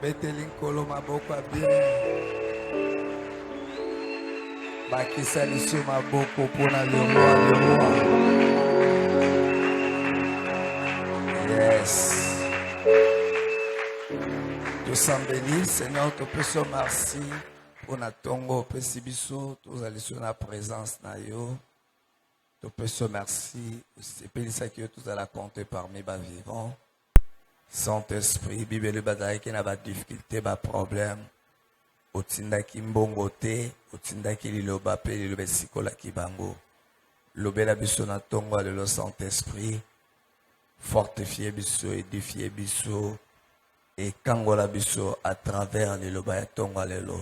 Beteli nkolo maboko bien. Bakisa liso maboko pona le roi. Yes. Dieu s'en bénisse. Seigneur, te pèsons merci pour notre tongo, pèsi biso, tous allés sur la présence na yo. Te pèsons merci. C'est pèlisa que tous allons compter parmi les vivants. Saint-Esprit, Bible le bataille qui n'a pas de difficulté, pas de problème. Otinda ki mbongo te, otinda ki liloba pe liloba sikola ki bango. Lobela biso na tongo le Saint-Esprit. Fortifier biso, édifier biso. Et kangola biso à travers les loba ya tongo lelo.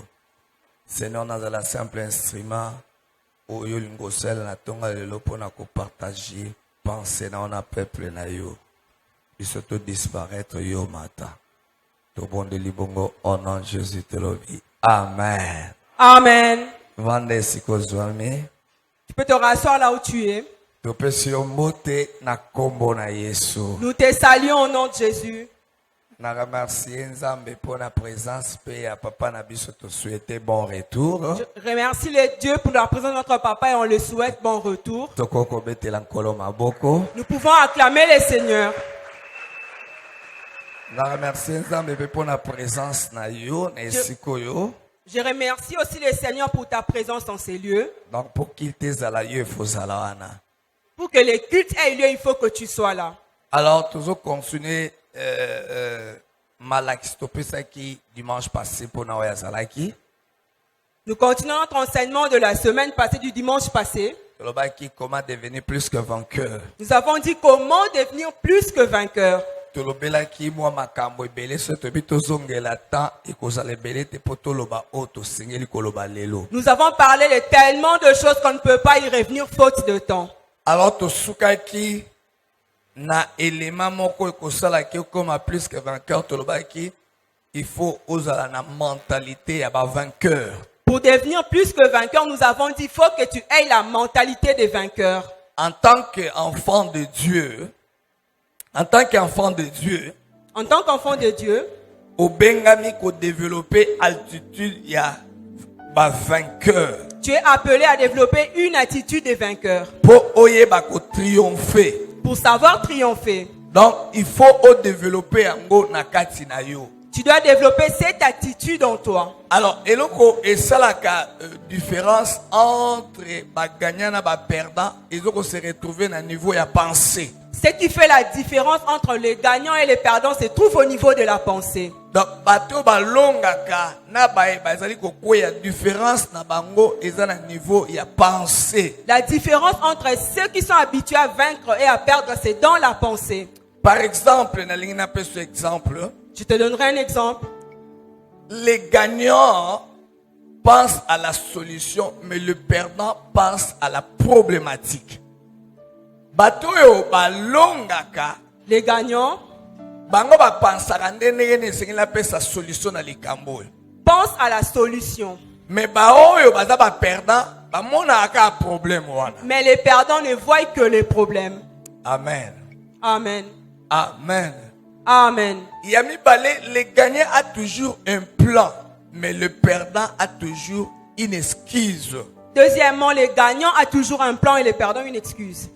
Seigneur, nous avons un simple instrument. Oyo lingosel na tongo lelo pona ko partager penser na on a peuple na yo. Biso to disparaître yo mata. To bon de libongo au nom de Jésus te le vie. Amen. Amen. Vande sikozwami. Tu peux te rasseoir là où tu es. To pesi mbote na kombo na Yesu. Nous te saluons au nom de Jésus. Na remercier Nzambe pour la présence paix à papa na biso te souhaiter bon retour. Je remercie les dieux pour la présence de notre papa et on le souhaite bon retour. Tokoko betela nkolo maboko. Nous pouvons acclamer le Seigneur. Na remercier Nzambe pour la présence na yo na esiko yo. Je remercie aussi le Seigneur pour ta présence dans ces lieux. Donc pour qu'il te zala yo faut zala wana. Pour que les cultes aient lieu, il faut que tu sois là. Alors toujours continuer malaki stopesa qui dimanche passé pour na ya zalaki. Nous continuons notre enseignement de la semaine passée du dimanche passé. Comment devenir plus que vainqueur. Nous avons dit comment devenir plus que vainqueur. Nous avons parlé de tellement de choses qu'on ne peut pas y revenir faute de temps. Alors, na élément moko ekosala ki comme plus que vainqueur il faut oser la mentalité ya ba vainqueur. Pour devenir plus que vainqueur, nous avons dit il faut que tu aies la mentalité des vainqueurs. En tant qu'enfant de Dieu, au bengami ko développer altitude ya ba vainqueur. Tu es appelé à développer une attitude de vainqueur. Pour oyeba ko triompher. Pour savoir triompher. Donc il faut développer yango na kati na yo. Tu dois développer cette attitude en toi. Alors, eloko esalaka différence entre ba gagnant et ba perdant, ils ont se retrouver na niveau ya pensée. Ce qui fait la différence entre les gagnants et les perdants se trouve au niveau de la pensée. Donc bato ba longaka na ba ezali ko ya différence na bango eza na niveau ya pensée. La différence entre ceux qui sont habitués à vaincre et à perdre, c'est dans la pensée. Par exemple, na lingina peso exemple. Je te donnerai un exemple. Les gagnants pensent à la solution, mais le perdant pense à la problématique. Bato yo ba longaka. Les gagnants bango ba pensaka ndenge ne sengela pesa solution na likambo. Pense à la solution. Mais ba oyo baza ba perdant, ba mona aka problème wana. Mais les perdants ne voient que les problèmes. Amen. Amen. Amen. Amen. Yami balé, le gagnant a toujours un plan, mais le perdant a toujours une excuse. Deuxièmement, les gagnants a toujours un plan et les perdants une excuse.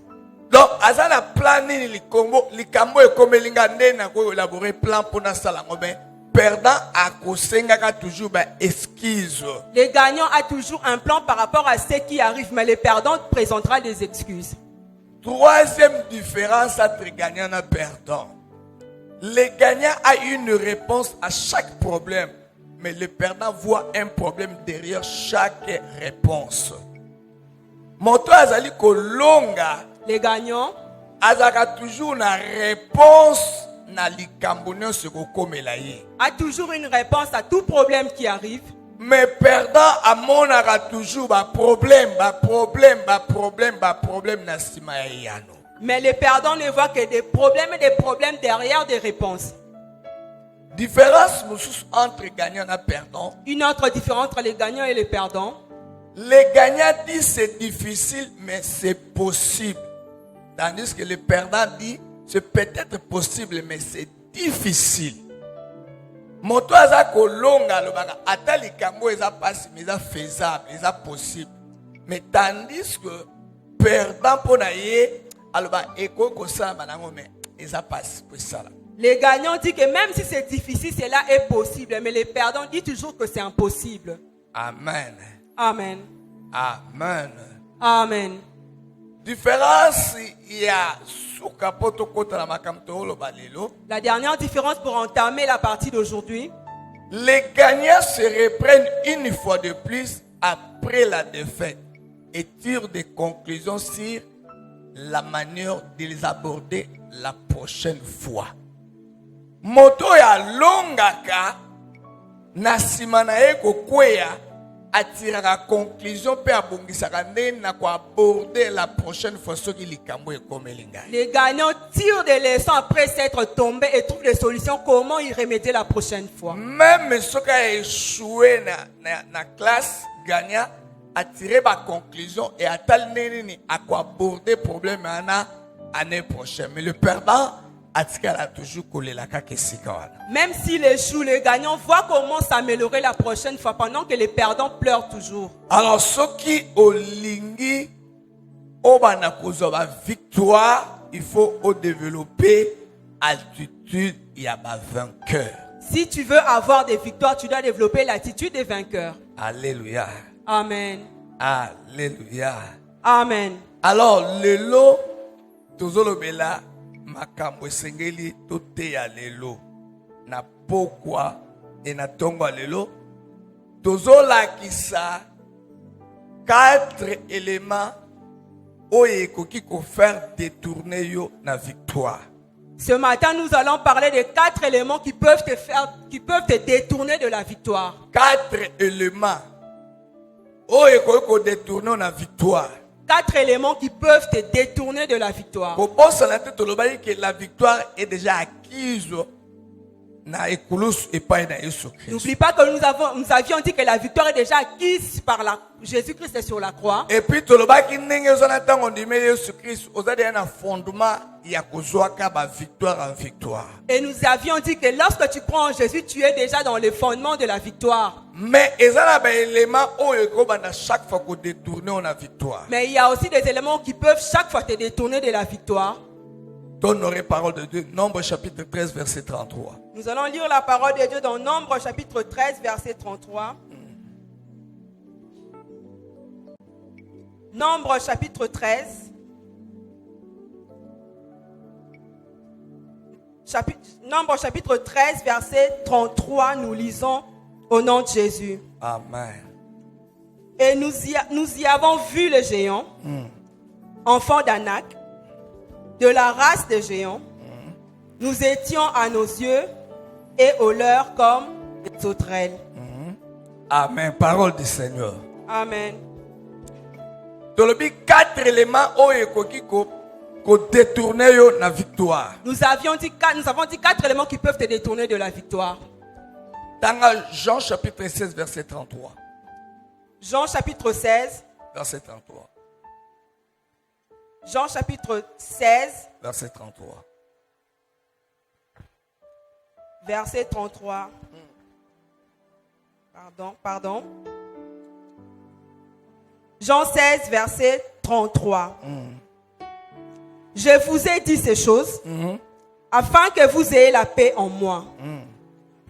Donc, azana plan ni likambo ekomelinga ndena ko élaborer plan pour na salango ben perdant a kosenga ka toujours ba excuse. Les gagnants a toujours un plan par rapport à ce qui arrive, mais les perdants présentera des excuses. Troisième différence entre gagnant et perdant. Le gagnant a une réponse à chaque problème, mais le perdant voit un problème derrière chaque réponse. Moto azali kolonga. Les gagnants azaka toujours une réponse na likambo nyonso kokomela ye. A toujours une réponse à tout problème qui arrive. Mais perdant amonaka toujours ba problème na sima ya yano. Mais les perdants ne voient que des problèmes derrière des réponses. Différence entre gagnant et perdant. Une autre différence entre les gagnants et les perdants. Les gagnants disent c'est difficile, mais c'est possible. Tandis que le perdant dit c'est peut-être possible, mais c'est difficile. moto aza kolonga lobaka ata likambo eza pasi mais eza faisable eza possible mais tandis que perdant pona ye aloba eko kosala banango mais eza pasi pour ça. Les gagnants disent que même si c'est difficile, cela est possible. Mais les perdants disent toujours que c'est impossible. Amen. Amen. Amen. Amen. Différence il y a suka poto kota na makamto lo balelo. La dernière différence pour entamer la partie d'aujourd'hui. Les gagnants se reprennent une fois de plus après la défaite et tirent des conclusions sur la manière de les aborder la prochaine fois. Moto ya longaka na sima na ye kokweya atiraka conclusion pe abongisaka ndenge na ko aborder la prochaine fois soki likambo ekomeli ngai. Les gagnants tirent des leçons après s'être tombés et trouvent des solutions comment y remédier la prochaine fois. Même soki a échoué na classe gagnant attirer ma conclusion et attal nini à quoi aborder problème ana année prochaine. Mais le perdant a toujours collé la kakesika. Même s'il échoue, les gagnants voient comment s'améliorer la prochaine fois pendant que les perdants pleurent toujours. Alors ceux qui olingi obana kozoba victoire, il faut développer attitude ya ba vainqueur. Si tu veux avoir des victoires, tu dois développer l'attitude des vainqueurs. Alléluia. Amen. Alléluia. Amen. Alors lelo tozolobela makambo esengeli toteya lelo na pokwa et na tongo lelo tozolakisa 4 éléments oyo ekoki kofaire détourner yo na victoire. Ce matin, nous allons parler de 4 éléments qui peuvent te détourner de la victoire. 4 éléments oyo ekoki kodétourner na victoire. 4 éléments qui peuvent te détourner de la victoire. Que la victoire est déjà acquise. N'oublie pas que nous avions dit que la victoire est déjà acquise par Jésus-Christ sur la croix. Et puis, et nous avions dit que lorsque tu crois en Jésus, tu es déjà dans le fondement de la victoire. Mais il y a aussi des éléments qui peuvent chaque fois te détourner de la victoire. Donnerai parole de Dieu, Nombre chapitre 13, verset 33. Nous allons lire la parole de Dieu dans Nombre chapitre 13, verset 33. Nombre chapitre 13. Nombre chapitre 13, verset 33, nous lisons au nom de Jésus. Amen. Et nous y avons vu le géant, enfant d'Anak, de la race des géants. Nous étions à nos yeux et aux leurs comme des sauterelles. Amen. Parole du Seigneur. Amen. Dans le 4 éléments qui détourner la victoire. Nous avons dit 4 éléments qui peuvent te détourner de la victoire. Dans Jean chapitre 16 verset 33. Jean chapitre 16 verset 33. Jean chapitre 16 verset 33. Verset 33. Pardon. Jean 16 verset 33. Je vous ai dit ces choses afin que vous ayez la paix en moi.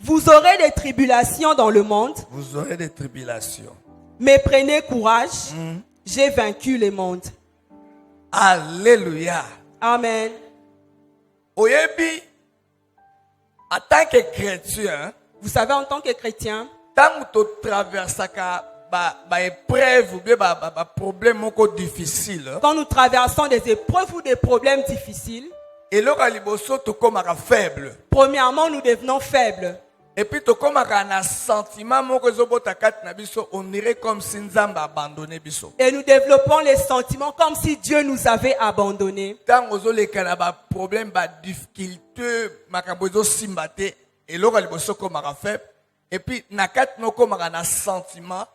Vous aurez des tribulations dans le monde. Vous aurez des tribulations. Mais prenez courage. J'ai vaincu le monde. Alléluia. Amen. Oyebi, en tant que chrétien, vous savez, en tant que chrétien, tant que tu traverses épreuve ou bien problème difficile, quand nous traversons des épreuves ou des problèmes difficiles, et faible. Premièrement, nous devenons faibles. Et puis tu comme un sentiment on dirait comme si nous avons abandonné biso. Et nous développons les sentiments comme si Dieu nous avait abandonnés. Tant que les problème difficulté makabozo simbate et là liboso comme faible et puis nakat no comme un sentiment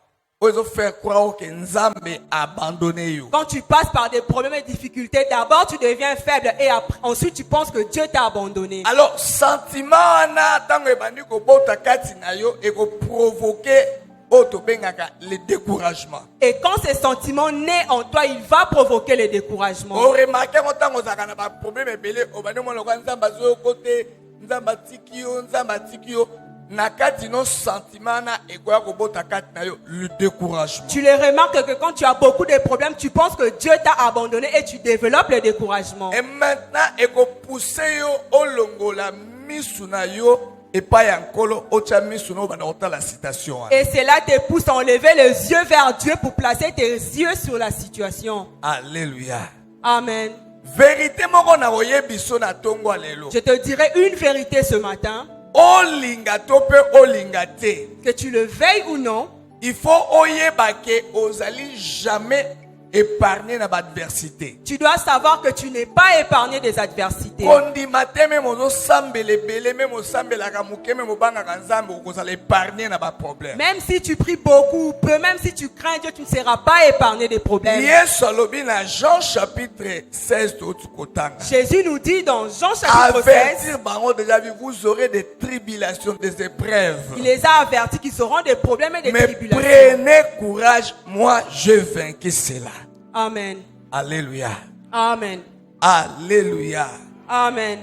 oyo faire croire que Nzambe a abandonné yo. Quand tu passes par des problèmes et difficultés, d'abord tu deviens faible et ensuite tu penses que Dieu t'a abandonné. Alors sentiment na tango ebandi ko bota kati na yo et ko provoquer otobengaka le découragement. Et quand ces sentiments naissent en toi, il va provoquer le découragement. O remarquer tango zakana ba problème ebele obandi mo lokwa Nzamba zo côté Nzamba tikio nakati no sentiment na ekoya ko bota kati na yo le découragement. Tu le remarques que quand tu as beaucoup de problèmes, tu penses que Dieu t'a abandonné et tu développes le découragement. Et maintenant eko pousser yo olongola misu na yo et pas yankolo ocha misu no bana ota la citation. Et cela te pousse à enlever les yeux vers Dieu pour placer tes yeux sur la situation. Alléluia. Amen. Vérité moko na oyebiso na tongo alelo. Je te dirai une vérité ce matin. Olinga tope olinga te. Que tu le veuilles ou non, Il faut oyeba ke ozali jamais épargné na adversité. tu dois savoir que tu n'es pas épargné des adversités. Kondima te même ozo sambele bele même osambela ka muke même obanga ka Nzambe okozala épargné na ba problème. Même si tu pries beaucoup ou peu, même si tu crains Dieu, tu ne seras pas épargné des problèmes. Yesu alobi na Jean chapitre 16 to kotanga. Jésus nous dit dans Jean chapitre 16, Avertir bango déjà vu vous aurez des tribulations, des épreuves. il les a avertis qu'ils auront des problèmes et des Mais tribulations. prenez courage, moi je vaincu cela. Amen. Alléluia. Amen. Alléluia. Amen.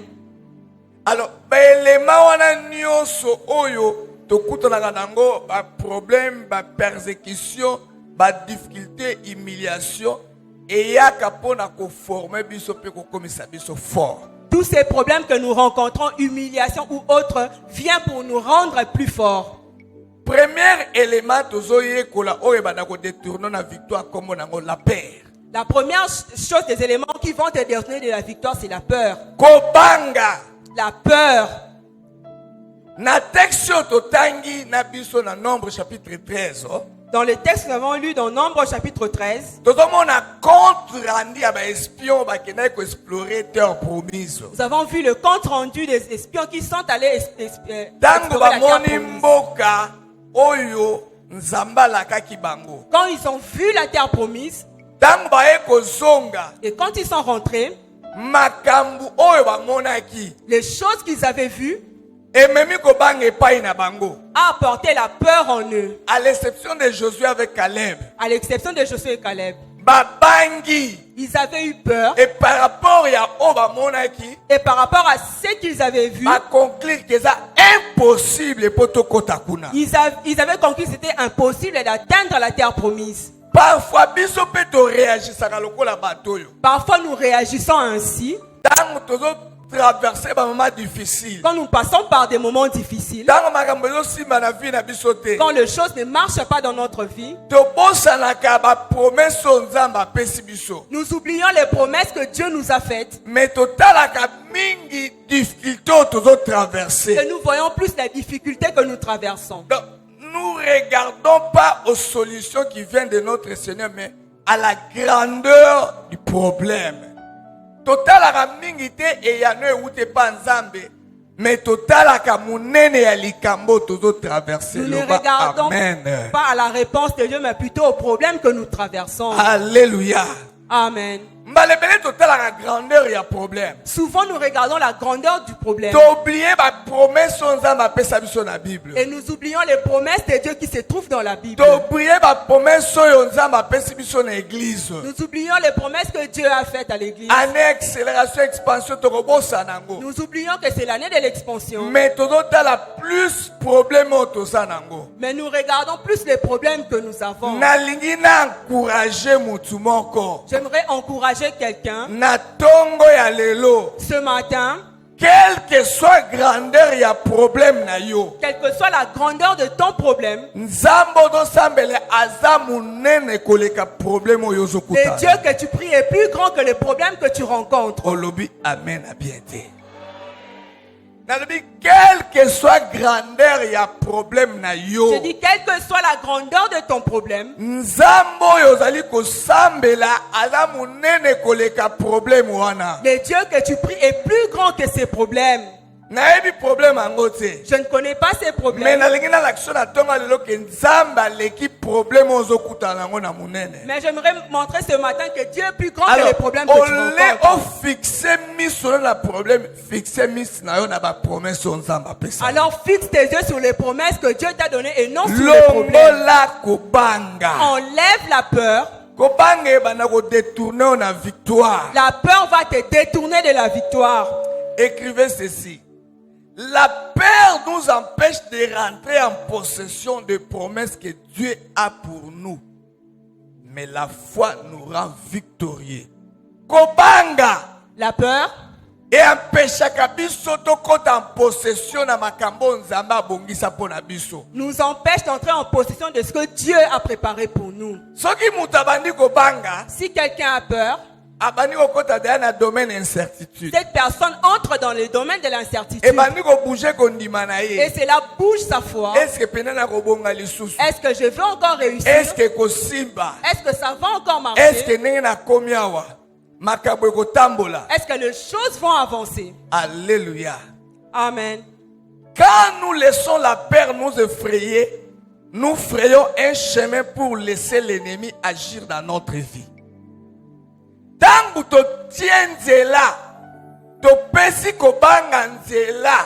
Alors, baelema wana nyonso oyo tokutanaka nango ba problème, ba persécution, ba difficulté, humiliation eyaka pona ko former biso pe ko komisa biso fort. Tous ces problèmes que nous rencontrons, humiliation ou autres, viennent pour nous rendre plus forts. Premier élément tozoye kola oyo bana ko détourner na victoire comme nango la peur. La première chose des éléments qui vont te détourner de la victoire, c'est la peur. Kobanga. La peur. Na texte totangi na biso na Nombre chapitre 13. Dans le texte que nous avons lu dans Nombre chapitre 13, Tozomona compte rendu à ba espion ba kena ko explorer terre promise. nous avons vu le compte rendu des espions qui sont allés Tango explorer la ba terre moni promise. mboka oyo Nzamba lakaki bango. Quand ils ont vu la terre promise, Tango ba eko zonga et quand ils sont rentrés, makambu oyo ba monaki les choses qu'ils avaient vues ememi ko banga epai na bango. a apporté la peur en eux, À l'exception de Josué avec Caleb. à l'exception de Josué et Caleb. Babangi Ils avaient eu peur et par rapport à oba monaki et par rapport à ce qu'ils avaient vu, ba conclure que c'est impossible pour to kota kuna. ils avaient conclu que c'était impossible d'atteindre la terre promise. Parfois biso pe to réagissaka lokola bato yo. Parfois nous réagissons ainsi Tango tozo traverser ba moment difficile. quand nous passons par des moments difficiles, Tango makambo zo simba na vie na biso te. quand les choses ne marchent pas dans notre vie. To bosanaka ba promesse Nzamba pesi biso. Nous oublions les promesses que Dieu nous a faites Mais totalaka mingi difficulté tozo traverser. et nous voyons plus les difficultés que nous traversons. Donc, nous regardons pas aux solutions qui viennent de notre Seigneur, mais à la grandeur du problème. Totalaka mingi te e ya no ewute pa Nzambe, mais totalaka munene ya likambo tozo traverser. Nous ne Loba, regardons amen. pas à la réponse de Dieu, mais plutôt aux problèmes que nous traversons. Alléluia. Amen. Mbalebele totalaka grandeur ya problème. Souvent, nous regardons la grandeur du problème T'oublier ma promesse Nzambe apesa biso na Bible. et nous oublions les promesses de Dieu qui se trouvent dans la Bible. T'oublier ma promesse oyo Nzambe apesi biso na église. Nous oublions les promesses que Dieu a faites à l'église. Année accélération expansion tokobosa nango. Nous oublions que c'est l'année de l'expansion. Mais tozotala plus problème oyo toza nango. Mais nous regardons plus les problèmes que nous avons. Nalingi na encourager mutu moko. J'aimerais encourager quelqu'un Na tongo ya lelo. ce matin, Quelle que soit grandeur ya problème na yo. quelle que soit la grandeur de ton problème, Nzambo do sambele aza munene koleka problème oyo le zokuta. Dieu que tu pries est plus grand que les problèmes que tu rencontres. Olobi amen a bien te. Nalobi quelle que soit grandeur ya problème na yo. Je dis, quelle que soit la grandeur de ton problème, Nzambo oyo ozali kosambela aza munene koleka problème wana. le Dieu que tu pries est plus grand que ces problèmes. Nayebi problème yango te. Je ne connais pas ces Mais problèmes, nalingi na l'action na tonga lelo ke Nzamba leki problème ozokutana nango na munene. Mais j'aimerais montrer ce matin que Dieu est plus grand que Alors, les problèmes que tu rencontres. on fixe miso na problème, fixe miso na yo na ba promesse onzamba pesa. Alors fixe tes yeux sur les promesses que Dieu t'a données et non sur les problèmes. Longola kobanga. Enlève la peur. Kobanga ebana ko détourner na victoire. La peur va te détourner de la victoire. Écrivez ceci. La peur nous empêche de rentrer en possession des promesses que Dieu a pour nous. Mais la foi nous rend victorieux. Kobanga. La peur Et empêchaka biso tokota en possession na makambo nzamba bongisa pona biso. nous empêche d'entrer en possession de ce que Dieu a préparé pour nous. Soki mutabandi kobanga, Si quelqu'un a peur, abandi kokota dans un domaine incertitude. cette personne entre dans le domaine de l'incertitude. Et bandi ko bouger kondima na Et ye. cela bouge sa foi. Est-ce que penana ko bonga lisusu? Est-ce que je vais encore réussir? Est-ce que ko simba? Est-ce que ça va encore Est-ce que marcher? ndenge na komi awa? Makabo ko tambola. Est-ce que les choses vont avancer? Alléluia. Amen. Quand nous laissons la peur nous effrayer, nous frayons un chemin pour laisser l'ennemi agir dans notre vie. Tangu to tienzela, to pesi kobanga nzela,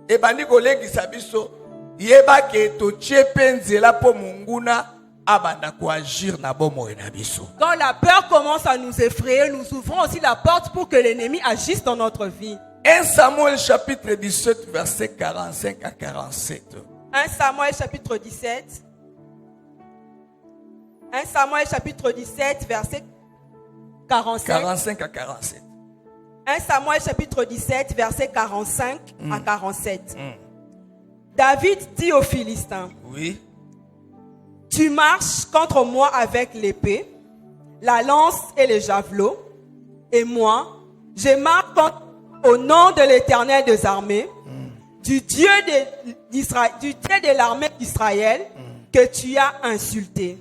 e bandi kolekisa biso, yeba ke to tiepe nzela po munguna abanda ko agir na bomoi na biso. Quand la peur commence à nous effrayer, nous ouvrons aussi la porte pour que l'ennemi agisse dans notre vie. 1 Samuel chapitre 17 verset 45 à 47. 1 Samuel chapitre 17. 1 Samuel chapitre 17 verset 45. 45 à 47. 1 Samuel chapitre 17 verset 45 à 47. David dit aux Philistins, Oui. tu marches contre moi avec l'épée, la lance et le javelot, et moi, je marche au nom de l'Éternel des armées, du Dieu de l'armée d'Israël, que tu as insulté.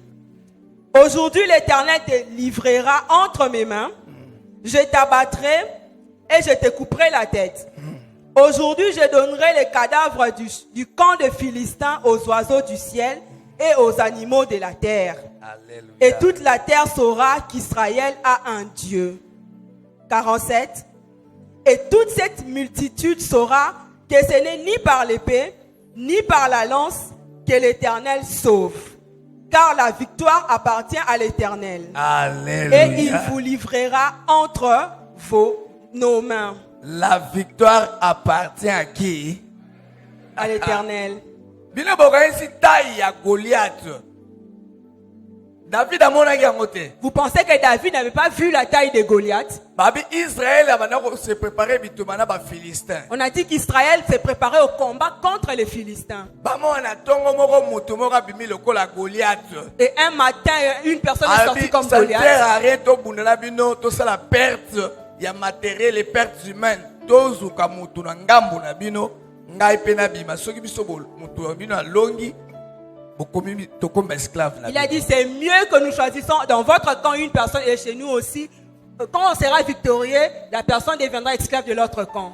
Aujourd'hui, l'Éternel te livrera entre mes mains, je t'abattrai et je te couperai la tête. Aujourd'hui, je donnerai les cadavres du camp de Philistins aux oiseaux du ciel et aux animaux de la terre. Alléluia. Et toute la terre saura qu'Israël a un Dieu. 47. Et toute cette multitude saura que ce n'est ni par l'épée, ni par la lance que l'Éternel sauve. Car la victoire appartient à l'Éternel. Alléluia. Et il vous livrera entre nos mains. La victoire appartient à qui? À l'Éternel. Bino bokaisi taille ya Goliath. David a monaki yango te. Vous pensez que David n'avait pas vu la taille de Goliath? Babi Israël abana ko se préparer bitumana ba Philistins. On a dit qu'Israël s'est préparé au combat contre les Philistins. Bamo na tongo moko mutu moko bimi lokola Goliath. Et un matin, une personne est sortie comme Ça ne sert Goliath. à rien to bundela bino to sala perte ya matériel et perte humaine. Tozuka mutu na ngambu na bino ngai pe na bima soki biso mutu na bino alongi. Il a dit c'est mieux que nous choisissons dans votre camp une personne et chez nous aussi. Quand on sera victorieux, la personne deviendra esclave de l'autre camp.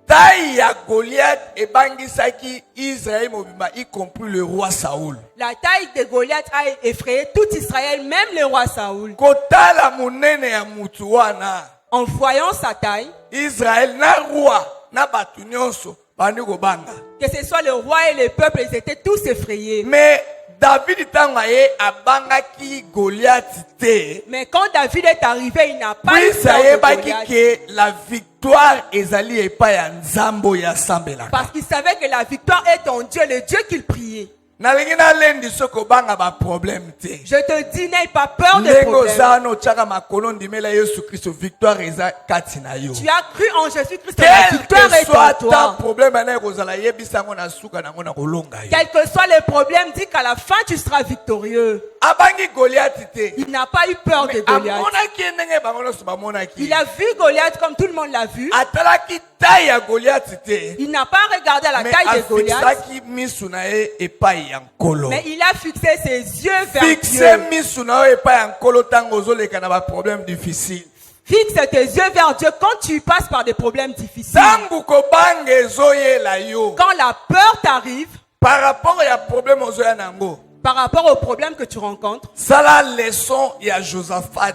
Taille ya Goliath et bangisaki Israël mobima y compris le roi Saoul. La taille de Goliath a effrayé tout Israël, même le roi Saoul. Kotala munene ya mutu wana. En voyant sa taille, Israël na roi na batu nyonso bandi kobanga. que ce soit le roi et le peuple, ils étaient tous effrayés. Mais David tangaye abangaki Goliath te. Mais quand David est arrivé, il n'a pas eu Puis peur ça de y est Goliath. que la victoire ezali epa ya nzambo ya sambelaka. Parce qu'il savait que la victoire est en Dieu, le Dieu qu'il priait. Nalingi na lendi soko banga ba problème te. Je te dis, n'aie pas peur des Lengo problèmes. zano chaka makolo ndimela Yesu Christo victoire eza kati na yo. Tu as cru en Jésus-Christ, la Quel victoire que est en soit ta toi. problème na kozala yebisa ngo na suka na ngo na kolonga yo. Quel que soit le problème, dis qu'à la fin tu seras victorieux. Abangi Goliath te. Il n'a pas eu peur de Goliath. Amonaki ndenge bango nyonso bamonaki. Il a vu Goliath comme tout le monde l'a vu. Atalaki taille ya Goliath te. Il n'a pas regardé à la Mais taille de Goliath, afixaki misu na ye epai ya nkolo. mais il a fixé ses yeux vers Fixe Dieu. misu na yo epai ya nkolo ntango ozoleka na ba problème difficile. Fixe tes yeux vers Dieu quand tu passes par des problèmes difficiles. Tangu kobanga ezoyela yo. Quand la peur t'arrive, Par rapport ya problème ozoya nango. par rapport aux problèmes que tu rencontres, Ça la leçon, il y a Josaphat.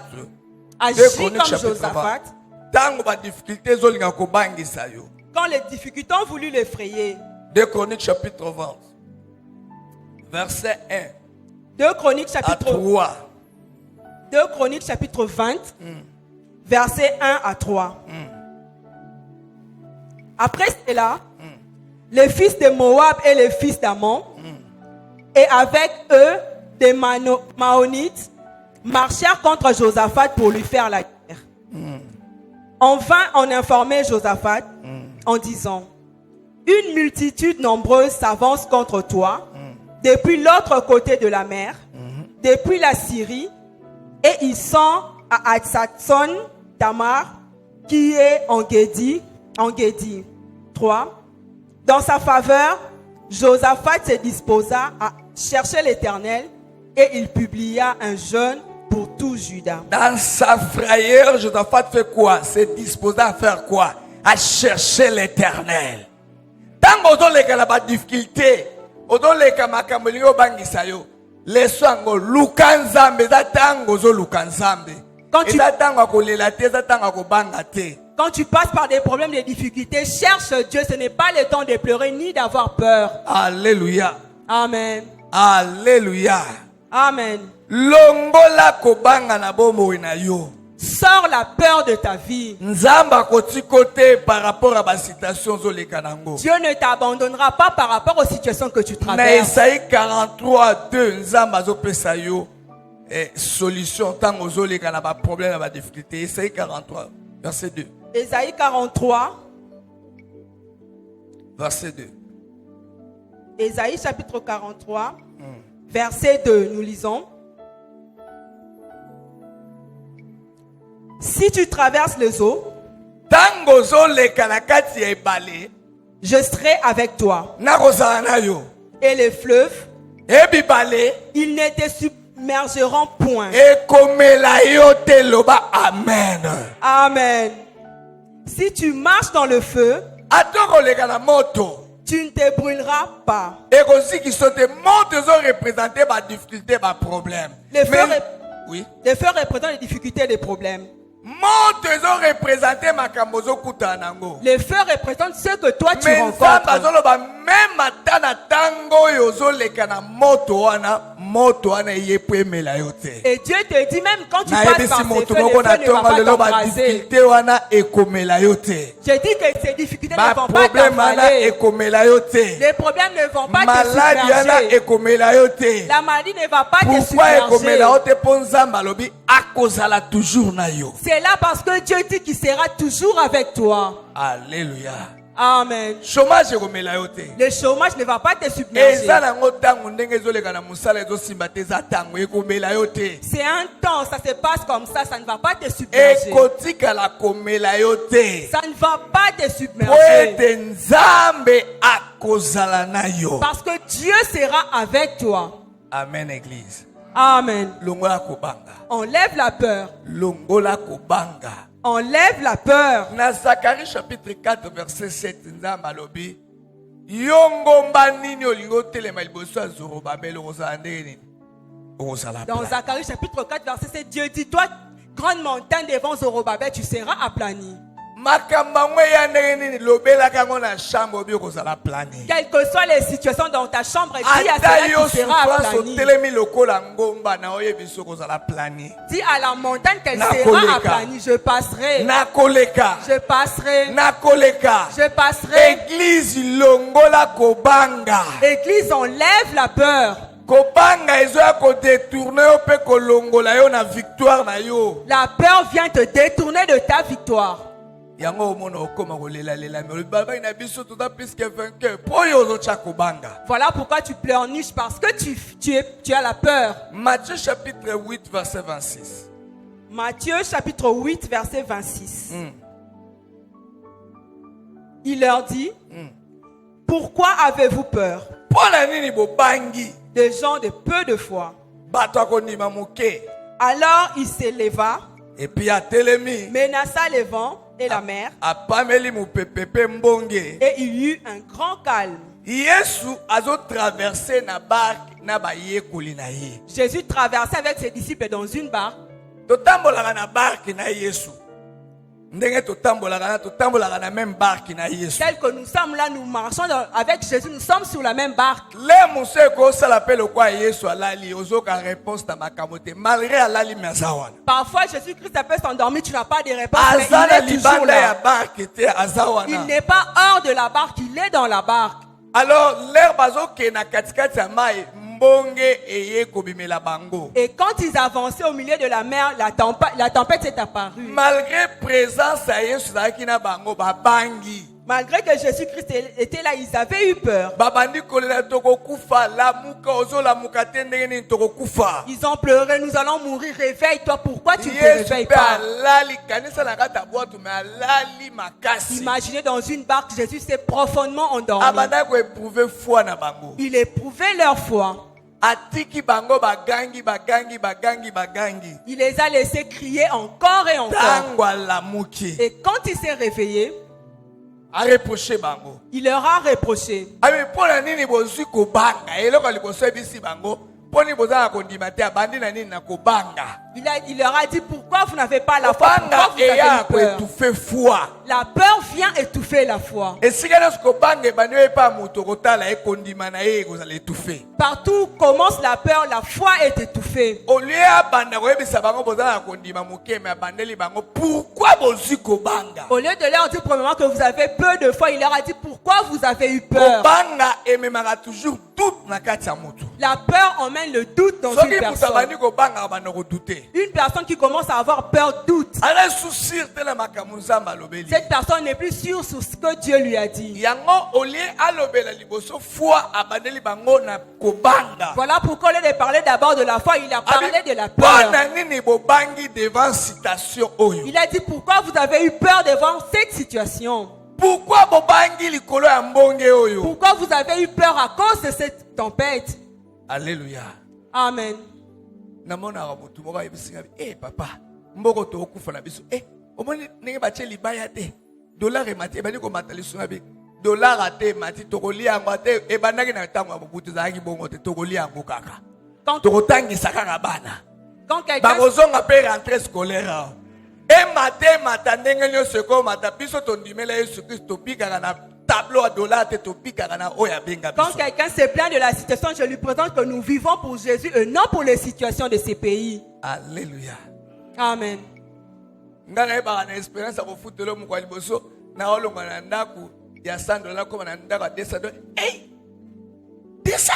agis Deux Chroniques, comme chapitre Josaphat. 20. Tango ba difficulté zolinga ko bangisa yo. Quand les difficultés ont voulu l'effrayer. 2 Chroniques chapitre 20. Verset 1 2 Chroniques à chapitre 3. 2 Chroniques chapitre 20, versets 1 à 3. Après cela, les fils de Moab et les fils d'Ammon, et avec eux des Maonites, marchèrent contre Josaphat pour lui faire la guerre. On vint en informer Josaphat en disant: une multitude nombreuse s'avance contre toi depuis l'autre côté de la mer, depuis la Syrie, et ils sont à Hatzatson Tamar, qui est en Guédi. 3. Dans sa faveur, Josaphat se disposa à chercher l'Éternel et il publia un jeûne pour tout Juda. Dans sa frayeur, Josaphat fait quoi? C'est disposé à faire quoi? À chercher l'Éternel. Tant que vous avez la difficulté, vous avez la bangisa yo. Lesango lukanzambe za tango zo lukanzambe. Quand tu passes par des problèmes, des difficultés, cherche Dieu. Ce n'est pas le temps de pleurer ni d'avoir peur. Alléluia. Amen. Alléluia. Amen. Longola kobanga na bomoi na yo. Sors la peur de ta vie. Nzamba koti côté par rapport à ma situation zoleka nango. Dieu ne t'abandonnera pas par rapport aux situations que tu Na traverses. Esaïe 43, 2, Nzamba zo pesa yo solution tango zoleka na ba problème na ba difficulté. Esaïe 43, verset 2. Ésaïe 43, Verset 2. Ésaïe chapitre 43, verset 2, nous lisons. Si tu traverses les eaux, Tango zoleka na kati ya ebale, je serai avec toi. na kozala na yo. Et les fleuves, Ebibale, ils ne te submergeront point. ekomela yo te loba amen. Amen. Si tu marches dans le feu, Atoko leka na moto. tu ne te brûleras pas. Ekoziki sote moto zo représenter ba difficulté ba problème. Le feu, Oui. le feu représente les difficultés et les problèmes. Moto zo représenter makambo zo kuta nango. Le feu représente ce que toi tu Mais nzamba rencontres. zoloba même ata na tango yo zo leka na moto wana ye po emela yo te. Et Dieu te dit même quand tu Na passes yebisi par ces moto feux, moko le na feu ne va tonga pas lelo ba t'embraser. difficulté wana ekomela yo te. J'ai dit que ces difficultés Ba ne vont pas problème wana t'emballer. ekomela yo te. Les problèmes ne vont pas te Maladie wana submerger. ekomela yo te. La maladie ne va pas te Pourquoi ekomela yo submerger. te po nzamba alobi akozala toujours na yo. C'est là parce que Dieu dit qu'il sera toujours avec toi. Alléluia. Amen. Chômage ekomela yo te. Le chômage ne va pas te submerger. Eza nango tango ndenge ezoleka na mosala ezosimba te eza tango ekomela yo te. C'est un temps, ça se passe comme ça ne va pas te submerger. Ekotikala komela yo te. Ça ne va pas te Po submerger. ete nzambe akozala na yo. Parce que Dieu sera avec toi. Amen église. Amen. Longola kobanga. Enlève la peur. Longola kobanga. Enlève la peur. Na Zacharie chapitre 4 verset 7 nzamba lobi yongomba nini olingo telema liboso ya Zorobabel okozala ndenge nini okozala Dans plan. Zacharie chapitre 4 verset 7, Dieu dit, toi, grande montagne devant Zorobabel, tu seras aplani. makambo yango eya ndenge nini lobelaka yango na chambre obi okozala plani. Quelles que soient les situations dans ta chambre, dis à ata cela yo qui sera souffrance aplani. otelemi lokola ngomba na oyebi soki okozala plani. Dis à la montagne qu'elle Nakoleka. sera aplanie. Je passerai. nakoleka Je passerai. nakoleka. Je passerai. Église longola kobanga. Église, enlève la peur. Kobanga ezoya kodetourne yo mpe kolongola yo na victoire na yo. La peur vient te détourner de ta victoire. Yango omona okoma kolelalela me olobi na biso toza plus que vainqueur po oyo ozotya kobanga. Voilà pourquoi tu pleurniches, parce que tu as la peur. Matthieu chapitre 8 verset 26. Matthieu chapitre 8 verset 26. Il leur dit, pourquoi avez-vous peur, Pona nini bobangi des gens de peu de foi? bato akondima moke. Alors il s'éleva, Et puis atelemi menaça les vents et la mer, apameli mopepe mpe mbonge. et il y eut un grand calme. Yesu azo traverser na barque na bayekoli na ye. Jésus traversait avec ses disciples dans une barque. Totambolaka na barke na Yesu. Ndenge totambolaka na même barke na Yesu. Tel que nous sommes là, nous marchons avec Jésus, nous sommes sur la même barque. Le monsieur ko sala pe le kwa Yesu alali ozoka réponse na makamote malgré alali mazawana. Parfois Jésus-Christ peut s'endormir, tu n'as pas de réponse, mais Azana il est toujours libanda ya là. barke te azawana. Il n'est pas hors de la barque, il est dans la barque. Alors l'air bazoke na katikati ya mai mbonge eye kobimela bango. Et quand ils avançaient au milieu de la mer, la tempête s'est apparue. Malgré présence ya Yesu zaki na bango babangi. Malgré que Jésus-Christ était là, ils avaient eu peur. Babandi kolela toko kufa la muka ozola mukate ndenge ni toko kufa. Ils ont pleuré, nous allons mourir, réveille-toi. Pourquoi tu ne te Yesu réveilles pe pas? alali kanisa na kata boatu me alali makasi. Imaginez dans une barque, Jésus s'est profondément endormi. Abanda ko éprouver foi na bango. Il éprouvait leur foi. Atiki bango bagangi. Il les a laissés crier encore et encore. Tangwa la muki. Et quand il s'est réveillé, A reproché bango. il leur a reproché. Abi pona nini bozwi kobanga. Eloko liboso ebisi bango. Poni bozala kondima te abandi na nini na kobanga. Il leur a dit, pourquoi vous n'avez pas la foi? Kobanga Pourquoi vous avez eya eu ko peur? étouffer foi. La peur vient étouffer la foi. Esika nyonso kobanga ebandi epa moto kotala ekondima na ye ekozala étouffer. Partout où commence la peur, la foi est étouffée. Au lieu abanda koyebisa bango bozala kondima moke me abandeli bango pourquoi bozwi kobanga. Au lieu de leur dire premièrement que vous avez peu de foi, il leur a dit pourquoi vous avez eu peur. Kobanga ememaka toujours doute na kati ya moto. La peur emmène le doute dans une Soki moto personne. abandi kobanga abanda kodute. Une personne qui commence à avoir peur doute. Ala soucier te na makambo nzambe alobeli. Cette personne n'est plus sûre sur ce que Dieu lui a dit. Yango au lieu alobela liboso foi abandeli bango na kobanga. Voilà pourquoi au lieu de parler d'abord de la foi, il a parlé de la peur. Bona nini bobangi devant citation oyo. Il a dit pourquoi vous avez eu peur devant cette situation. Pourquoi bobangi likolo ya mbonge oyo. Pourquoi vous avez eu peur à cause de cette tempête. Alléluia. Amen. Namona motu moko yebisinga papa mboko to okufa na biso omoni ndenge batie libaya te dollar emati ebandi komata lisunga bi dollar ate mati tokolia yango ate ebandaki na ntango ya mobutu ezalaki bongo te tokolia yango kaka tokotangisa kaka bana bakozonga mpe rentrée scolaire emata ndenge nyonso ekomata biso tondimela Yesu Kristo tobikaka na tableau à dollar te tobikaka na oyo abenga biso. Quand quelqu'un se plaint de la situation, je lui présente que nous vivons pour Jésus et non pour les situations de ces pays. Alléluia. Amen. Ngana eba na espérance ya kofutelo mukwa liboso na olonga na ndaku ya $100 koma na ndaku 200. Hey! 200.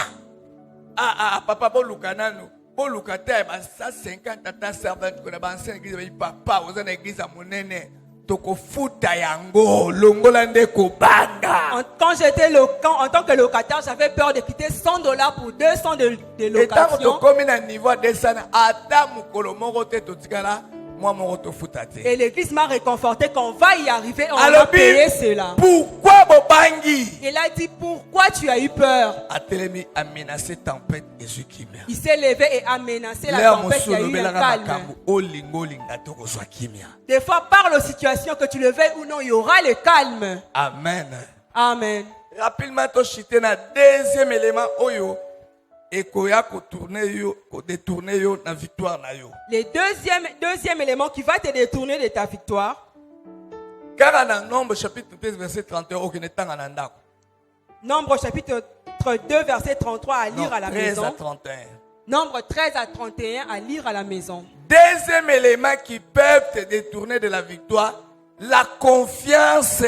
Papa boluka nanu. Boluka te ba 150 ata 70 ko na ba ancienne église ba papa oza na église ya monene. Tokofuta yango longola nde kobanga. Quand j'étais en tant que locataire, j'avais peur de quitter $100 pour 200 de location. Et tant que tu commis à niveau de ça, ata mukolo moko te totikala. Et l'église m'a réconforté qu'on va y arriver, on va payer cela. Pourquoi bobangi? Il a dit pourquoi tu as eu peur? Il s'est levé et a menacé la tempête, il y a eu un calme. Des fois, par la situation que tu le veuilles ou non, il y aura le calme. Amen. Amen. Rapidement, tu chité na deuxième élément oyo. Et koya ko tourner yo, ko détourner yo na victoire na yo. Le deuxième élément qui va te détourner de ta victoire. Car dans Nombre chapitre 13 verset 31 au kinetanga na ndako. Nombre chapitre 2 verset 33 à lire à la 13 maison. À 31. Nombre 13 à 31 à lire à la maison. Deuxième élément qui peut te détourner de la victoire, la confiance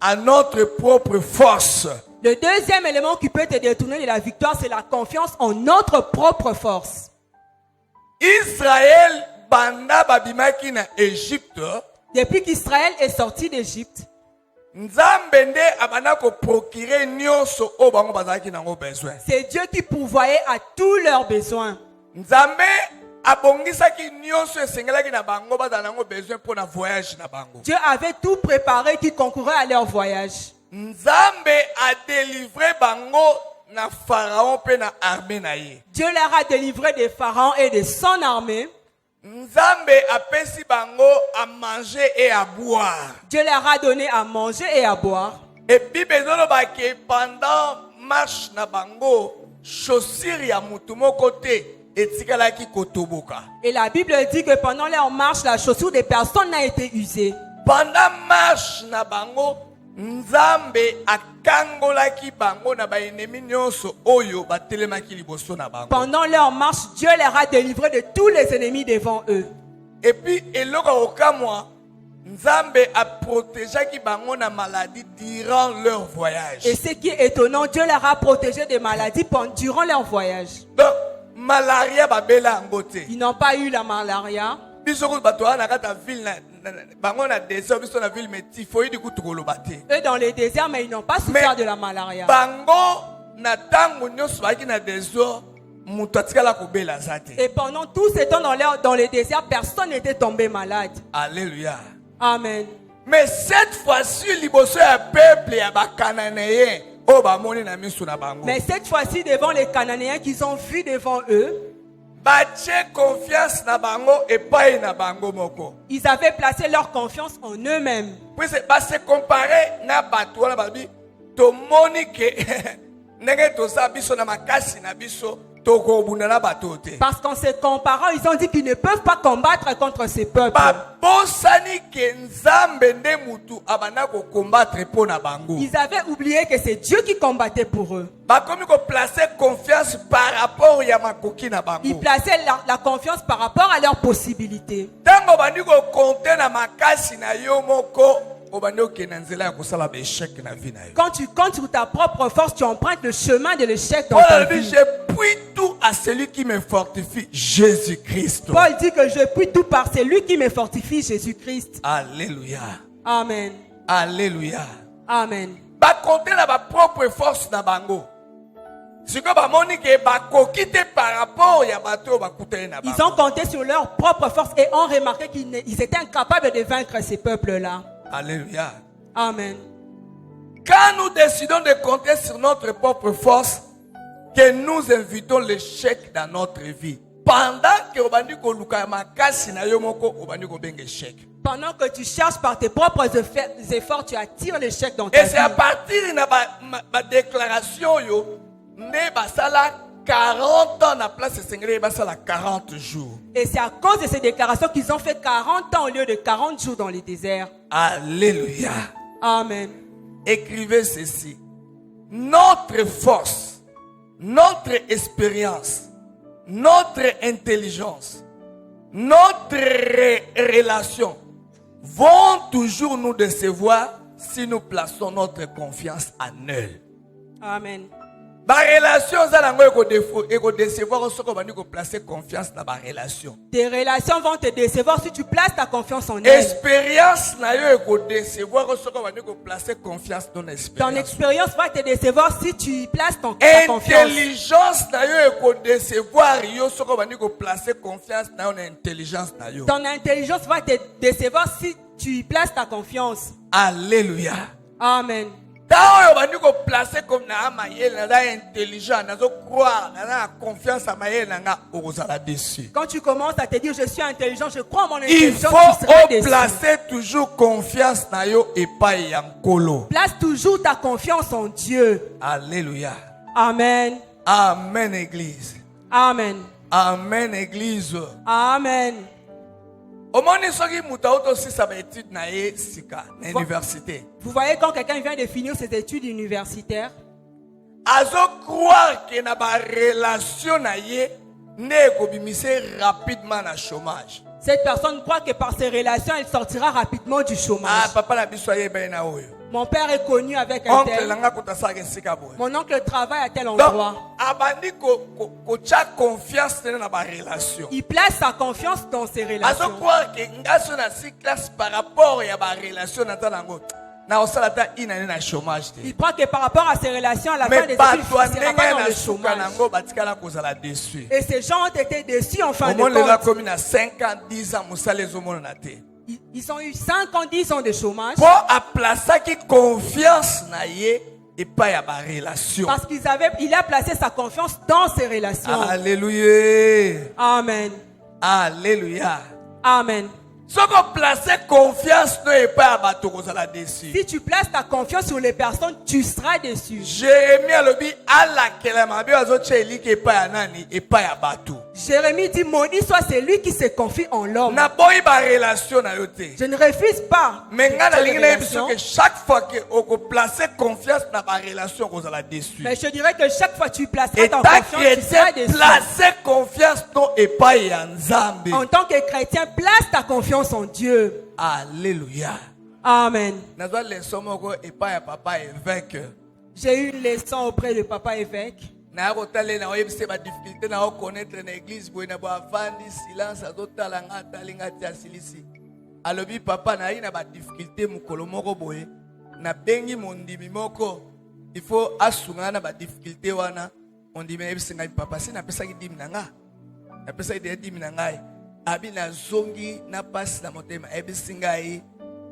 à notre propre force. Le deuxième élément qui peut te détourner de la victoire, c'est la confiance en notre propre force. Israël banda babimaki na Égypte. Depuis qu'Israël est sorti d'Égypte, c'est Dieu qui pourvoyait à tous leurs besoins. Dieu avait tout préparé qui concourait à leur voyage. Nzambe a délivré bango na Pharaon pe na armée na ye. Dieu leur a délivré des pharaons et de son armée. Nzambe a pesi bango à manger et à boire. Dieu leur a donné à manger et à boire. Et puis bezolo ba ke pendant marche na bango chaussure ya mutu moko te etikalaki kotoboka. Et la Bible dit que pendant leur marche, la chaussure des personnes n'a été usée. Pendant marche na bango, Nzambe akangolaki bango na ba ennemi nyonso oyo batelemaki liboso na bango. Pendant leur marche, Dieu leur a délivré de tous les ennemis devant eux. Et puis eloko okamwa Nzambe a protégé bango na maladie durant leur voyage. Et ce qui est étonnant, Dieu leur a protégé des maladies durant leur voyage. Donc malaria babela ngote. Ils n'ont pas eu la malaria. Bisoko batoa na kata ville na bango na désert biso na ville mais typhoïde kutukolo bate. Eux dans les déserts, mais ils n'ont pas souffert de la malaria. Bango na tango nyonso baki na désert mutu atikala kobela zate. Et pendant tout ce temps dans les déserts, personne n'était tombé malade. Alléluia. Amen. Mais cette fois-ci, liboso ya peuple ya ba cananéen, o ba moni na miso na bango. Mais cette fois-ci, devant les Cananéens qu'ils ont vus devant eux, batie confiance na bango epai na bango moko. ils avaient placé leur confiance en eux-mêmes. Puis se comparer na bato wana babi to moni ke ndenge toza biso na makasi na biso tokobunda na bato te. Parce qu'en se comparant, ils ont dit qu'ils ne peuvent pas combattre contre ces peuples. Babosani ke Nzambe nde mutu abana ko combattre po na bango. Ils avaient oublié que c'est Dieu qui combattait pour eux. Bakomi ko placer confiance par rapport ya makoki na bango. Ils plaçaient la confiance par rapport à leurs possibilités. Tango bandi ko compter na makasi na yo moko. Quand tu comptes sur ta propre force, tu empruntes le chemin de l'échec dans ta vie. Je puis tout à celui qui me fortifie, Jésus-Christ. Paul dit que je puis tout par celui qui me fortifie, Jésus-Christ. Alléluia. Amen. Alléluia. Amen. Ba compter la ba propre force na bango. Ils ont compté sur leur propre force et ont remarqué qu'ils étaient incapables de vaincre ces peuples-là. Alléluia. Amen. Quand nous décidons de compter sur notre propre force, que nous invitons l'échec dans notre vie. Pendant que tu cherches par tes propres efforts, tu attires l'échec dans ta vie. Et c'est à partir de ma déclaration, ne basala 40 ans na place Seigneur basala 40 jours. Et c'est à cause de ces déclarations qu'ils ont fait 40 ans au lieu de 40 jours dans les déserts. Alléluia. Amen. Écrivez ceci. Notre force, notre expérience, notre intelligence, notre relation vont toujours nous décevoir si nous plaçons notre confiance en eux. Amen. Ma relation, décevoir placer confiance dans ma relation. Tes relations vont te décevoir si tu places ta confiance en elles. Expérience décevoir placer confiance dans l'expérience. Ton expérience va te décevoir si tu places ta confiance. Intelligence décevoir placer confiance dans intelligence. Ton intelligence va te décevoir si tu places ta confiance. Alléluia. Amen. Placer comme intelligent, confiance à dessus. Quand tu commences à te dire je suis intelligent, je crois en mon il intelligence, faut placer toujours confiance na yo epai ya nkolo. Place toujours ta confiance en Dieu. Alléluia. Amen. Amen église. Amen. Amen église. Amen. Vous voyez quand quelqu'un vient de finir ses études universitaires, croire que na ba relation na ye ne ko bimise rapidement na chômage. Cette personne croit que par ses relations, elle sortira rapidement du chômage. Ah, papa la biso ye ben na oyo. Mon père est connu avec un tel. Mon oncle travaille à tel endroit. Il place sa confiance dans ses relations. Il croit que par rapport à ses relations, à la fin des études, il ne sera pas dans le chômage. Et ces gens ont été déçus en fin de compte. Ils ont eu 5 ans, 10 ans de chômage. Parce qu'il a placé sa confiance dans ses relations. Alléluia. Amen. Alléluia. Amen. Si on place confiance, non et pas à bateau, on la dessus. Si tu places ta confiance sur les personnes, tu seras déçu. Jérémie a dit à laquelle ma bien aux autres élis qui est pas à nani et pas à bateau. Jérémie dit, maudit soit celui qui se confie en l'homme. N'a pas eu ma relation à yoté. Je ne refuse pas. Mais cette la ligne relation. que chaque fois que on place confiance dans ma relation, on la dessus. Mais je dirais que chaque fois que tu placeras Et ta tant confiance, tu seras que déçu. placer confiance non et pas en Nzambe. En tant que chrétien, place ta confiance en Dieu. Alléluia. Amen. N'a pas les sommes et pas à papa évêque. J'ai eu une leçon auprès de papa évêque. Na kotale na oyebise ba difficulté na connaître na église boye na ba vandi silence azotala nga talinga tia silisi. Alobi papa na ina ba difficulté mukolo moko boye na bengi mondimi moko il faut asunga na ba difficulté wana ondimi ebise ngai papa si na pesa ki dimi na nga. Na pesa ki dimi na ngai. Abi na zongi na passe na motema ebise ngai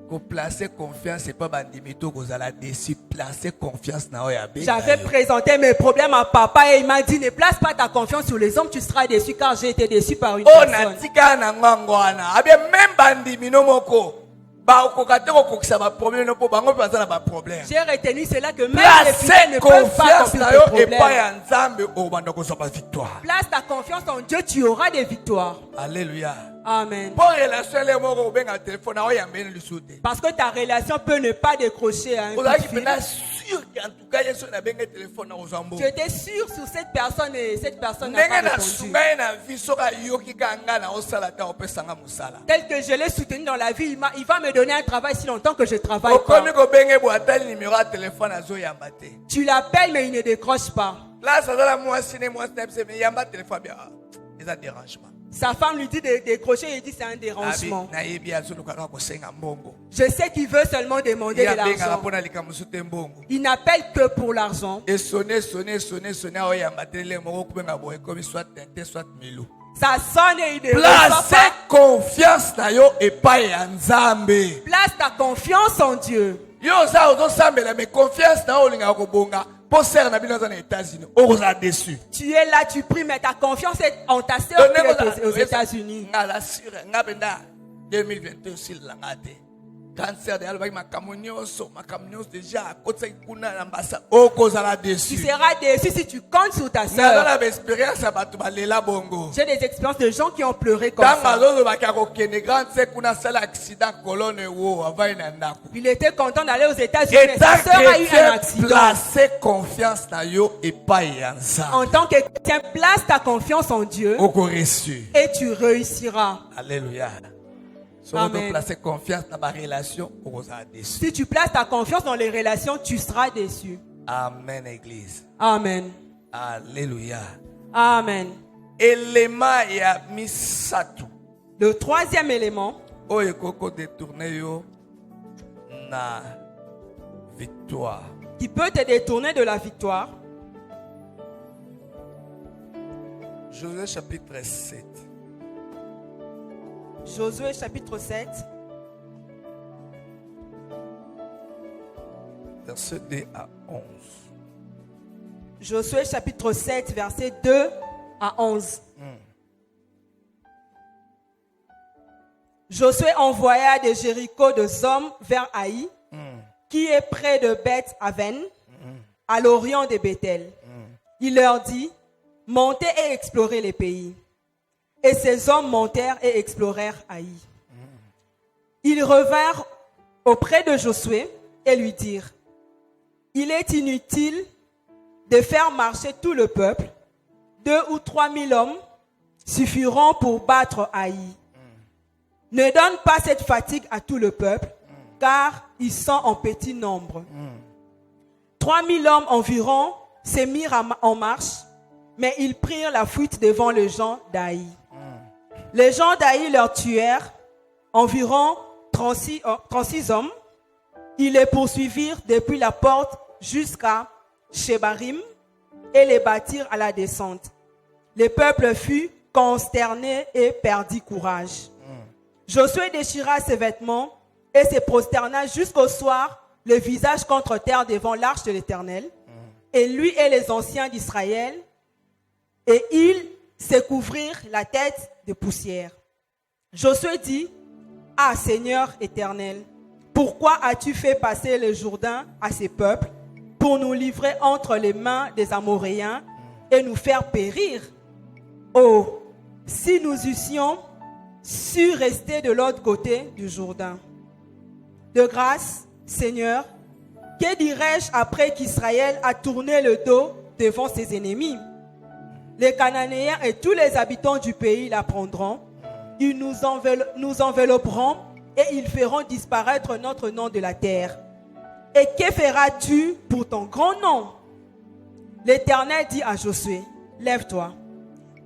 ko placer confiance et pas bandimito kozala déçu placer confiance na oyabe. J'avais présenté mes problèmes à papa et il m'a dit ne place pas ta confiance sur les hommes, tu seras déçu car j'ai été déçu par une personne. Natika na ngangwana abe même bandimino moko ba okokate kokokisa ba problème no po bango pensa na ba problème. J'ai retenu cela que même les filles ne peuvent pas accomplir tes et pas problèmes. ya nzambe o banda ko ba victoire. Place ta confiance en Dieu, tu auras des victoires. Alléluia. Amen. Pour relation les moko benga téléphone o ya mbene lisude. Parce que ta relation peut ne pas décrocher à un coup Oza de ki fil. pena sûr qu'en tout cas yeso na benga téléphone na ozambo. Tu étais sûr sur cette personne et cette personne n'a pas Ndenge na répondu. sunga na vie soka yoki kanga na osala ta opesanga musala. Tel que je l'ai soutenu dans la vie, il va me donner un travail si longtemps que je travaille pas. Okomi ko benge bo atali numéro de téléphone azo yamba te. Tu l'appelles mais il ne décroche pas. Là ça la moi ciné moi snap c'est mais yamba téléphone bien. C'est un dérangement. Sa femme lui dit de décrocher et il dit c'est un dérangement. Na yebi azo lokaka ko senga mbongo. Je sais qu'il veut seulement demander de l'argent. Il n'appelle que pour l'argent. Et sonner o yamba tele moko kubenga boye comme soit tente soit milou. Ça sonne et il ne reçoit Place pas. confiance na yo et pas ya nzambe. Place ta confiance en Dieu. Yo za ozo sambela mais confiance na olinga ko bonga. Pour serre na bino za na États-Unis. Oza déçu. Tu es là, tu pries, mais ta confiance est en ta sœur qui est aux États-Unis. Nga la sure nga benda 2022 aussi la ngate. Cancer de alba makamnioso déjà à côté kuna l'ambassade okoza la Tu déçu. seras déçu si tu comptes sur ta Na sœur. la expérience abatu balela bongo. J'ai des expériences de gens qui ont pleuré comme Dans ça. mazo bakako kene grand c'est kuna sala accident colonne wo avai na ndako. Il était content d'aller aux États-Unis, Et mais tant sa sœur a eu un que accident. placer confiance na yo et pas yanza. En tant que chrétien, place ta confiance en Dieu Oko reçu. et tu réussiras. Alléluia. Si on Amen. placer confiance dans ma relation, on sera déçu. Si tu places ta confiance dans les relations, tu seras déçu. Amen, Église. Amen. Alléluia. Amen. Élément ya misatu. Le troisième élément Oye koko détourner yo na victoire. qui peut te détourner de la victoire, Josué chapitre 7. Josué chapitre 7, Verset 2 à 11. Josué chapitre 7, versets 2 à 11. Josué envoya de Jéricho des hommes vers Haï, qui est près de Beth-Aven, à l'orient de Bethel. Il leur dit, montez et explorez les pays. Et ces hommes montèrent et explorèrent Haï. Ils revinrent auprès de Josué et lui dirent, il est inutile de faire marcher tout le peuple. 2 ou 3 000 hommes suffiront pour battre Haï. Ne donne pas cette fatigue à tout le peuple, car ils sont en petit nombre. 3 000 hommes environ se mirent en marche, mais ils prirent la fuite devant les gens d'Haï. Les gens d'Haï leur tuèrent environ 36 hommes. Ils les poursuivirent depuis la porte jusqu'à Shebarim et les battirent à la descente. Le peuple fut consterné et perdit courage. Josué déchira ses vêtements et se prosterna jusqu'au soir, le visage contre terre devant l'arche de l'Éternel. Et lui et les anciens d'Israël, et ils se couvrirent la tête de poussière. Josué dit, Ah Seigneur éternel, pourquoi as-tu fait passer le Jourdain à ces peuples pour nous livrer entre les mains des Amoréens et nous faire périr? Oh, si nous eussions su rester de l'autre côté du Jourdain. De grâce, Seigneur, que dirais-je après qu'Israël a tourné le dos devant ses ennemis? Les Cananéens et tous les habitants du pays l'apprendront. Ils nous envelopperont et ils feront disparaître notre nom de la terre. Et que feras-tu pour ton grand nom? L'Éternel dit à Josué, lève-toi.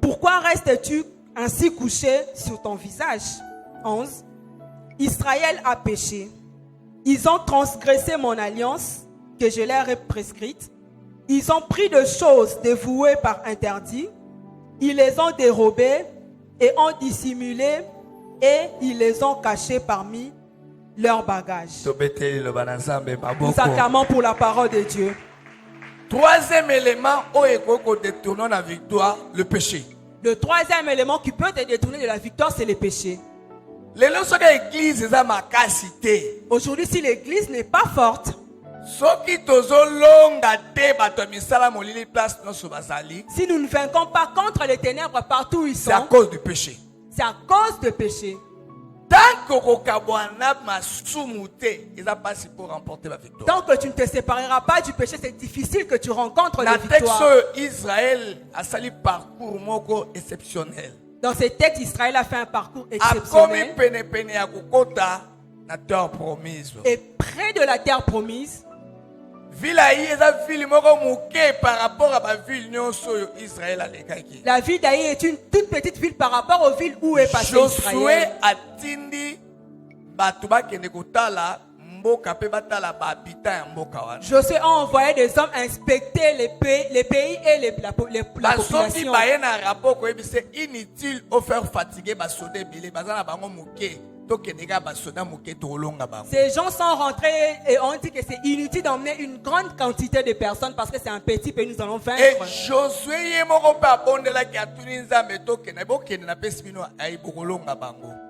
Pourquoi restes-tu ainsi couché sur ton visage? 11. Israël a péché. Ils ont transgressé mon alliance que je leur ai prescrite. Ils ont pris de choses dévouées par interdit. Ils les ont dérobées et ont dissimulé et ils les ont cachées parmi leurs bagages. Nous acclamons pour la parole de Dieu. Troisième élément, où détourner la victoire, le péché. Le troisième élément qui peut te détourner de la victoire, c'est le péché. Aujourd'hui, si l'église n'est pas forte, si nous ne vainquons pas contre les ténèbres partout où ils sont, c'est à cause du péché. C'est à cause du péché. Tant que tu ne te sépareras pas du péché, c'est difficile que tu rencontres la victoire. Israël a sali parcours exceptionnel. Dans ces textes, Israël a fait un parcours exceptionnel. Et près de la terre promise, la ville d'Aï est une toute petite ville par rapport aux villes où est passé Israël. Josué a envoyé des hommes inspecter les pays et la population. Ces gens sont rentrés et ont dit que c'est inutile d'emmener une grande quantité de personnes parce que c'est un petit pays, nous allons vaincre.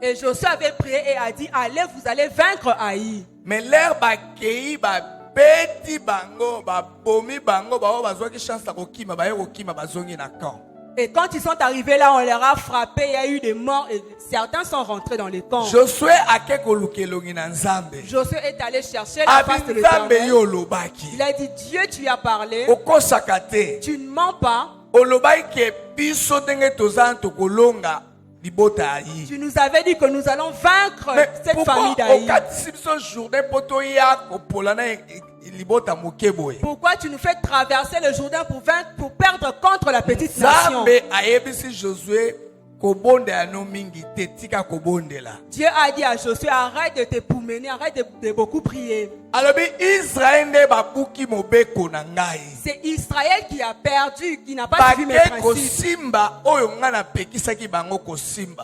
Et Josué avait prié et a dit, allez, vous allez vaincre Haï. Mais l'air bakei ba beti bango ba bomi bango ba bazwa ki chance ta kokima ba yokima bazongi na camp. Et quand ils sont arrivés là, on leur a frappé, il y a eu des morts et certains sont rentrés dans les camps. Josué est allé chercher la face de l'Éternel. Il a dit, Dieu, tu as parlé. Tu ne mens pas. Tu nous avais dit que nous allons vaincre cette famille d'Aï. Pourquoi tu nous fais traverser le Jourdain pour perdre contre la petite nation? Dieu a dit à Josué, arrête de te promener, arrête de beaucoup prier. C'est Israël qui a perdu, qui n'a pas suivi mes principes.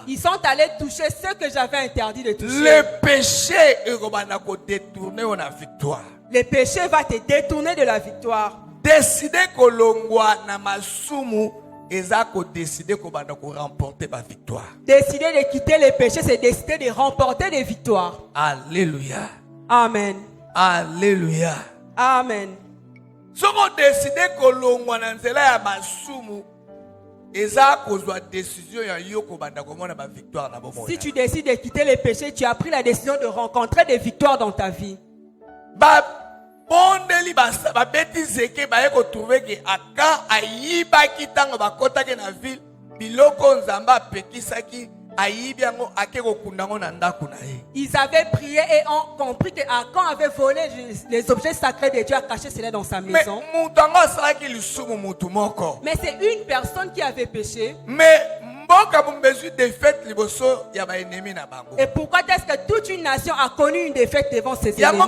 Ils sont allés toucher ce que j'avais interdit de toucher. Le péché le péché va te détourner de la victoire. Décider kolongwa na masumu ezako décider ko banda ko remporter ma victoire. Décider de quitter le péché, c'est décider de remporter des victoires. Alléluia. Amen. Alléluia. Amen. Soko décider kolongwa na nzela ya masumu ezako zwa décision ya yoko banda ko mona ba victoire na bomo. Si tu décides de quitter le péché, tu as pris la décision de rencontrer des victoires dans ta vie. Bondeli ba beti zeke ba yeko trouver que aka ayiba kitanga ba kotake na ville biloko nzamba pekisaki ayibi yango akeko kundango na ndaku na ye. Ils avaient prié et ont compris que Akan avait volé les objets sacrés de Dieu, a caché cela dans sa maison. Mais c'est une personne qui avait péché. Et pourquoi est-ce que toute une nation a connu une défaite devant ses ennemis?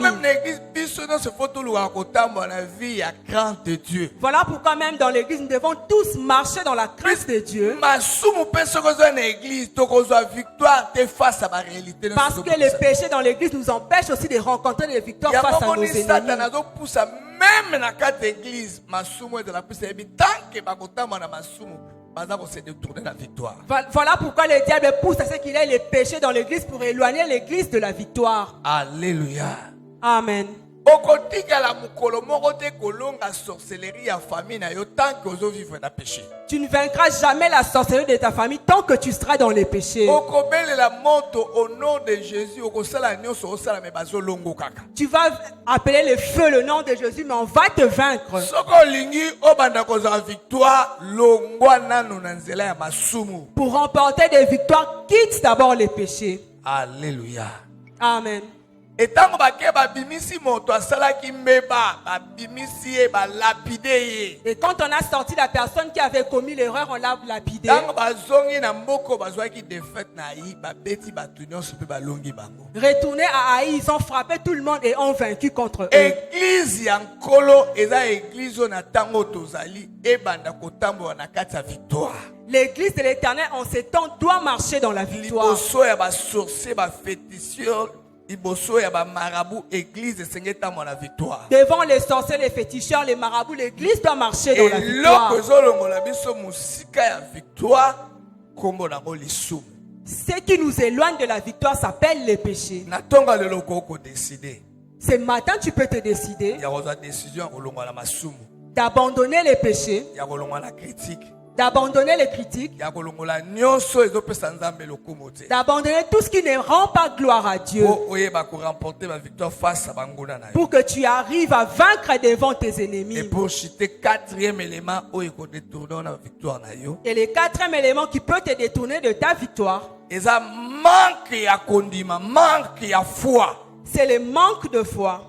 Voilà pourquoi même dans l'église nous devons tous marcher dans la crainte de Dieu. Parce que le péché dans l'église nous empêche aussi de rencontrer des victoires face à nos ennemis. Même baza se détourner la victoire. Voilà pourquoi le diable pousse à ce qu'il ait les péchés dans l'église pour éloigner l'église de la victoire. Alléluia. Amen. Okotikala mukolo moko te kolonga sorcellerie ya famille na yo tant que ozo vivre na péché. Tu ne vaincras jamais la sorcellerie de ta famille tant que tu seras dans les péchés. Okobelela moto au nom de Jésus okosala nyonso osala me bazolongo kaka. Tu vas appeler le feu le nom de Jésus, mais on va te vaincre. Soko lingi obanda kozala victoire longwa nanu na nzela ya masumu. Pour remporter des victoires, quitte d'abord les péchés. Alléluia. Amen. Et tant que babimisi moto asalaki mbeba babimisi e balapide ye. Et quand on a sorti la personne qui avait commis l'erreur, on l'a lapidé. Tant bazongi na mboko bazwaki défaite na yi babeti batu nyonso pe balongi bango. Retourné à Haï, ils ont frappé tout le monde et ont vaincu contre eux. Église ya nkolo eza église na tango tozali ebanda kotambola na kati ya victoire. L'église de l'Éternel en ces temps doit marcher dans la victoire. Liboso ya ba sorcier ba féticheur liboso ya ba marabout église esengeta mo na victoire. Devant les sorciers, les féticheurs, les marabouts, l'église doit marcher dans la victoire. Eloko ezolongola biso musika ya victoire kombo na lisumu. Ce qui nous éloigne de la victoire s'appelle les péchés. Na tonga lelo ko décider. Ce matin, tu peux te décider Ya kozwa décision ya kolongola masumu. d'abandonner les péchés, Ya kolongola critique. d'abandonner les critiques, Ya kolongola nyonso ezopesa nzambe lokumu te. d'abandonner tout ce qui ne rend pas gloire à Dieu, Po oyeba ko remporter ma victoire face à banguna na yo. pour que tu arrives à vaincre devant tes Et ennemis. pour citer quatrième élément oyo ko détourner na victoire na yo. Et le quatrième élément qui peut te détourner de ta victoire, Eza manque ya kondima, manque ya foi. c'est le manque de foi.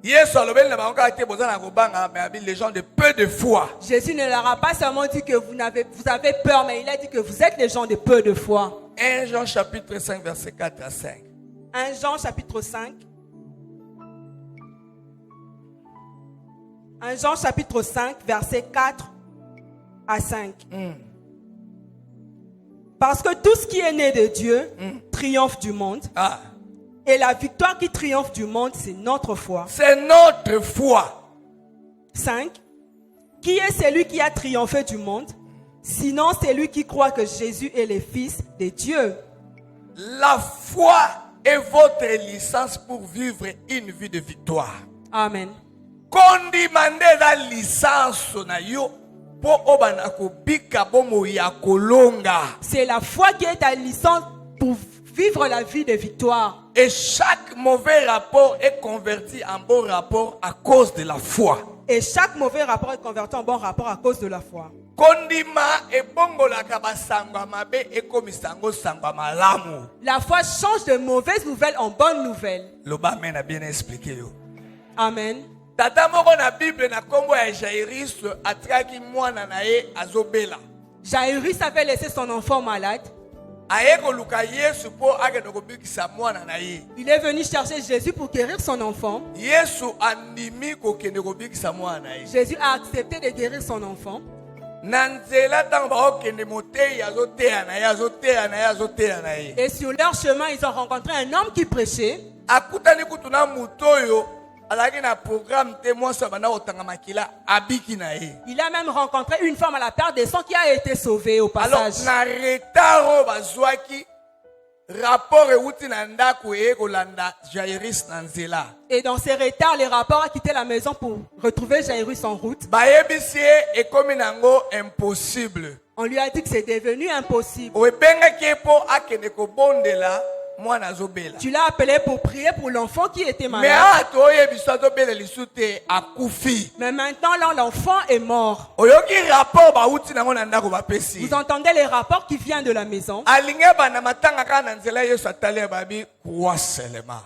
Yesu alobeli na bango kaka te boza na kobanga mais abi les gens de peu de foi. Jésus ne leur a pas seulement dit que vous avez peur, mais il a dit que vous êtes les gens de peu de foi. 1 Jean chapitre 5 verset 4 à 5. 1 Jean chapitre 5. 1 Jean chapitre 5 verset 4 à 5. Parce que tout ce qui est né de Dieu triomphe du monde. Ah, Et la victoire qui triomphe du monde, c'est notre foi. c'est notre foi. 5. Qui est celui qui a triomphé du monde? Sinon, c'est lui qui croit que Jésus est le Fils de Dieu. La foi est votre licence pour vivre une vie de victoire. Amen. Kondimande la licence na yo po obana ko bika bomo ya kolonga. C'est la foi qui est ta licence pour vivre la vie de victoire. Et chaque mauvais rapport est converti en bon rapport à cause de la foi. Et chaque mauvais rapport est converti en bon rapport à cause de la foi. Kondima ebongolaka basangwa mabe ekomisango sangwa malamu. La foi change de mauvaises nouvelles en bonnes nouvelles. Loba men a bien expliqué yo. Amen. Tata moko na Bible na kombo ya Jairus atraki mwana na ye azobela. Jairus avait laissé son enfant malade. Aye koluka Yesu po akende kobikisa mwana na ye. Il est venu chercher Jésus pour guérir son enfant. Yesu andimi kokende kobikisa mwana na ye. Jésus a accepté de guérir son enfant. Na nzela ntango bakokende motei azoteya na ye azoteya na ye azoteya na ye. Et sur leur chemin, ils ont rencontré un homme qui prêchait. Akutani kutu na mutu oyo alaki na programme te mwasi abanda kotanga makila abiki na ye. Il a même rencontré une femme à la perte des sangs qui a été sauvée au Alors passage. na retard oyo bazwaki rapport euti na ndako eye kolanda Jairus na nzela. Et dans ces retards, les rapports a quitté la maison pour retrouver Jairus en route. Bayebisi ye ekomi nango impossible. On lui a dit que c'est devenu impossible. Oyebengaki ye po akende kobondela mwana azobela. Tu l'as appelé pour prier pour l'enfant qui était Mais malade. toyebiso azobela lisu te akufi. Mais maintenant, là, l'enfant est mort. Oyoki rapport bauti nango na ndako bapesi. Vous entendez les rapports qui viennent de la maison. Alinge bana matanga kaka na nzela Yesu atali babi crois seulement.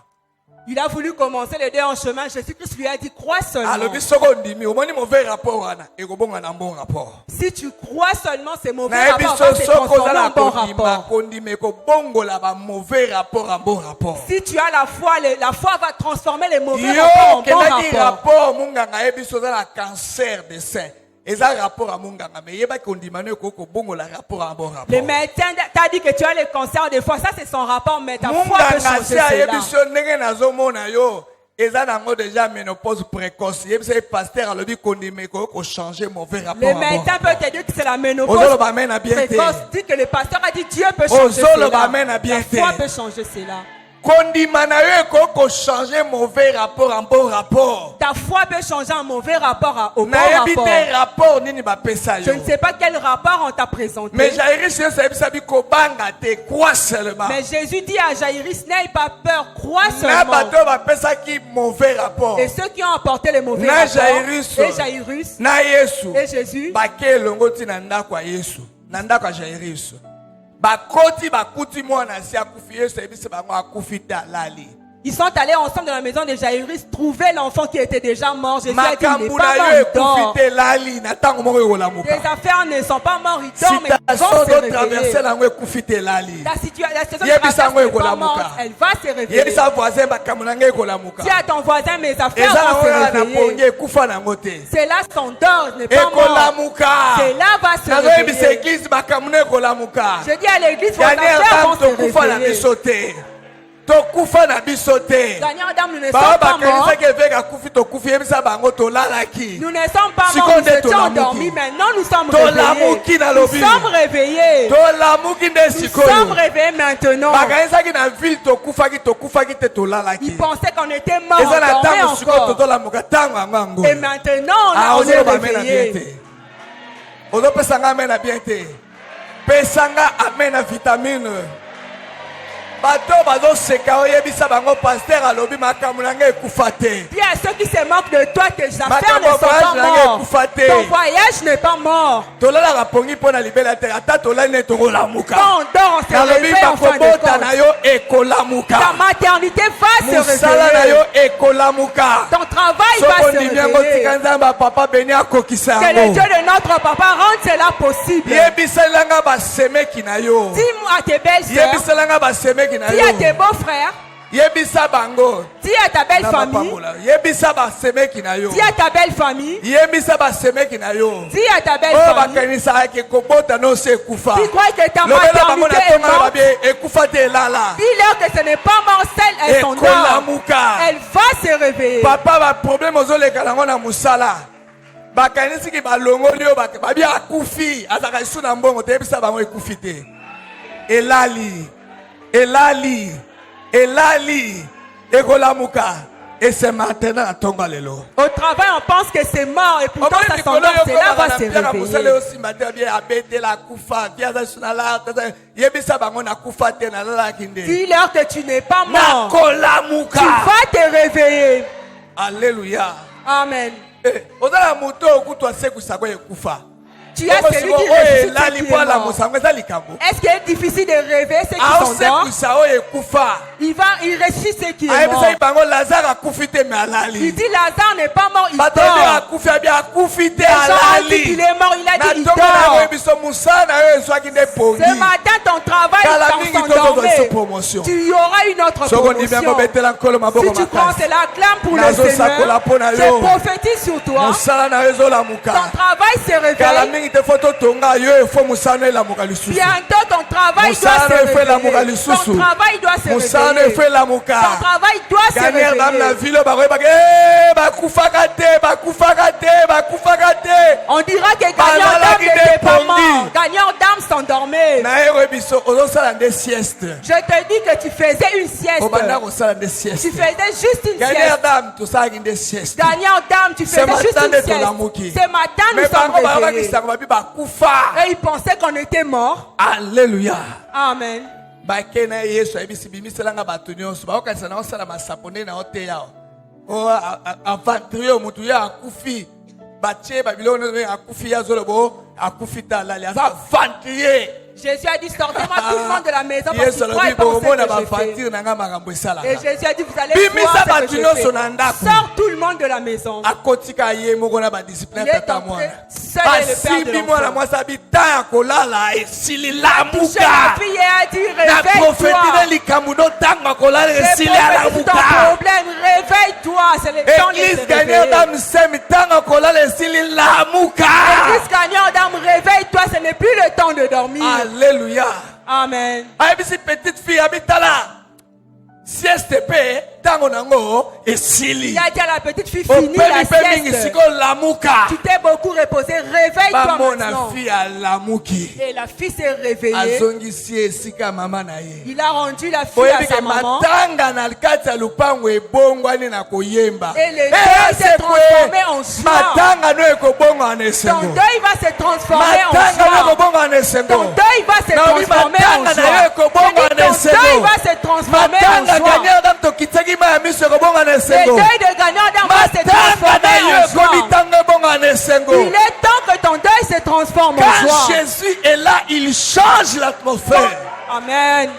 Il a voulu commencer les deux en chemin. Jésus-Christ lui a dit, crois seulement. Alobi soko ndimi omoni mauvais rapport wana ekobonga na bon rapport. Si tu crois seulement, ces mauvais Na rapports vont ebiso se soko transformer zala en bon kondima rapport. kondima ekobongola ba mauvais rapport en bon rapport. Si tu as la foi, la foi va transformer les mauvais Yo rapports en bon kendaki rapport. rapport munganga ebiso zala cancer de sein. Eza rapport à munganga mais yeba kondima no ekobongola rapport en bon rapport. Le médecin t'a dit que tu as le cancer de foie. Ça, c'est son rapport, mais ta foi peut Munganga changer si ayebi cela. so ndenge nazomona yo eza nango déjà ménopause précoce. Yebisa pasteur alobi kondime ko changer mauvais rapport. Le médecin peut te dire que c'est la ménopause Ozolo ba mena bien te. précoce. Dit que le pasteur a dit Dieu peut changer Ozolo ba cela. mena bien La te. foi peut changer cela. Kondima na yo ko changer mauvais rapport en bon rapport. Ta foi peut changer un mauvais rapport au bon Na rapport. yebite rapport nini ba pesa Je yo. ne sais pas quel rapport on t'a présenté. Mais Jairus yo sabisa bi ko banga te crois seulement. Mais Jésus dit à Jairus, n'aie pas peur, crois Na seulement. bato ba pesa ki mauvais rapport. Et ceux qui ont apporté les mauvais Na rapports, Jairus. et Jairus, Na Yesu. et Jésus, Bake longo ti na ndako ya Yesu. Na ndako ya Jairus. Bakoti bakuti mwana si akufi Yesu ebise bango akufi ta lali. ils sont allés ensemble dans la maison de Jairus trouver l'enfant qui était déjà mort. Jésus a dit, il n'est Makambu pas na mort, yo il dort. ekufi te lali na tango moko ekolamuka. Les affaires ne sont pas morts, ils dorment, mais ils Situation vont se do traverser réveiller. nango ekufi te lali. La situation Yebisa traverse ngo n'est pas ekolamuka. morte, elle va se réveiller. Yebisa voisin makambu na ngai ekolamuka. Dis à ton voisin, mes affaires Eza vont nango ya se na réveiller. pongi ekufa nango te. C'est là son dort, n'est pas mort. Ekolamuka. C'est là va se Nazo yebisa réveiller. église makambu na ekolamuka. Je dis à l'église, vos Dernière affaires vont dame se tokufa na réveiller. biso te. Tokufa na biso te. Gagnant dame, nous ne Baba sommes pas morts. bakanisaki eveka kufi tokufi yebisa bango tolalaki. Nous ne sommes pas Siko morts, nous nde étions tolamuki. endormis. Maintenant, nous sommes Tolamuki na réveillés. Nous lobi. sommes réveillés. Tolamuki nde Nous sikoyo. sommes réveillés maintenant. Bakanisaki na ville tokufaki te tolalaki. Ils pensaient qu'on était morts, Eza na endormis ntango sikoyo encore. totolamuka ntango yango yango. Et maintenant, Ah, on est ozoloba amen na bien réveillés. te. Ozopesanga amen na bien te. Pesanga amen na vitamine. Bato bazoseka oyebisa bango pasteur alobi makambo na ngai ekufa te. Dis à ceux qui se moquent de toi, tes affaires Makambo ne sont voyage pas na ngai morts. ekufa te. Ton voyage n'est pas mort. Tolalaka pongi mpo na libela te ata tolali ne tokolamuka. Quand on dort, on se nalobi réveille en fin de bakobota na compte. yo ekolamuka. Ta maternité va se mosala na yo réveiller. ekolamuka. Ton travail va soko se ndimi yango réveiller. tika nzambe papa beni akokisa Que le yango. Dieu de notre papa rende cela possible. yebiselanga basemeki na yo. Dis à tes belles sœurs, yebiselanga basemeki na dis à tes yo. beaux-frères, yebisa bango. dis à ta belle Na famille, bapamola. yebisa basemeki na yo. dis à ta belle famille, yebisa basemeki na yo. dis à ta belle oyo famille. bakanisaki kobota no se ekufa. Tu crois que ta lobela bango na maternité est tonga na morte? babie ekufa te elala. Dis-leur que ce n'est pas mort, celle est son dort. ekolamuka. Elle va se réveiller. papa baproblème ozoleka nango na mosala bakanisiki balongoli oyo babi akufi azalaka lisu na mbongo teyebisa bango ekufi te. elali ekolamuka. Et c'est maintenant à tomba lelo. Au travail, on pense que c'est mort et pourtant ça s'endort, c'est là va se réveiller. Dis-leur que tu n'es pas mort. Tu vas te réveiller. Alléluia. Amen. Tu as celui qui ressuscite ceux qui est mort. Est-ce qu'il est difficile de rêver ceux qui sont morts? Il ressuscite ceux qui est mort. Il dit Lazare n'est pas mort, il dort. Les gens ont dit qu'il est mort, il a dit il dort. Ce matin, ton travail s'endormait. Tu auras une autre promotion. Si tu prends cela, acclame pour le Seigneur. Je prophétise sur toi. Ton travail se réveille. Bientôt ton travail doit se réveiller. Ton travail doit se réveiller. Ton travail doit se réveiller. On dira que gagnant d'âme n'était pas mort. Gagnant d'âme s'endormait. Je te dis que tu faisais une sieste. Tu faisais juste une sieste. Gagnant d'âme, tu faisais juste une sieste. Ce matin, nous sommes réveillés. Et ils pensaient qu'on était mort. Alléluia. Amen. Bakena Yesu abisi bimiselanga bato nyonso baokanisa na osala masapone na ote yao o avantrio mutu ya akufi batie babilona akufi ya zolobo akufi talali asa avantrie. Jésus a dit sortez-moi tout le monde de la maison parce Yesu qu'il croit alobi penser bomona que je bafantir fais. nanga makambo esalaka. Et Jésus a dit vous allez Bimisa voir ce bato que je nyonso fais. na ndako. Sors tout le monde de la maison. Akotika ye moko na badiscipline Il est tata entré mwana seul et le père de asimbi mwana l'enfant. mwasi abi ta ya kolala esili Touché la lamuka fille et a dit na profetile réveille-toi. likambo no ntango ya kolala C'est esili ya prophétie ton lamuka. problème. Réveille-toi. C'est le temps de Église se gagnante réveiller. dame semi ntango ya kolala esili lamuka. Église gagnante d'âme, réveille-toi. Ce n'est plus le temps de dormir. Alléluia. Amen. ayebisi petite fille abi tala sieste pe ta ntango nango Il esili a dit à la petite fille, finis la opebi mpe mingi sieste. sikoyo lamuka Tu t'es beaucoup reposé, réveille-toi bamona maintenant. fi alamuki Et la fille s'est réveillée. azongisi esika mama na ye Il a rendu la fille boyebi à sa ke maman. matanga na kati ya lupango ebongwani na koyemba Et le deuil s'est transformé en joie. matanga no ekobongwana na Ton esengo deuil va se transformer en matanga no joie. ekobongwana na esengo Ton deuil va se naobi transformer en matanga na yo joie. ekobongwana na Ton deuil esengo va se transformer en matanga joie. ganyaka tokitaki ma ya miso ekobongwana na Le esengo deuil de gagnant d'âme va se matanga na transformer yo en joie. ekomi ntango ebongwana na esengo Il est temps que ton deuil se transforme en quand joie. Jésus est là il change l'atmosphère Amen.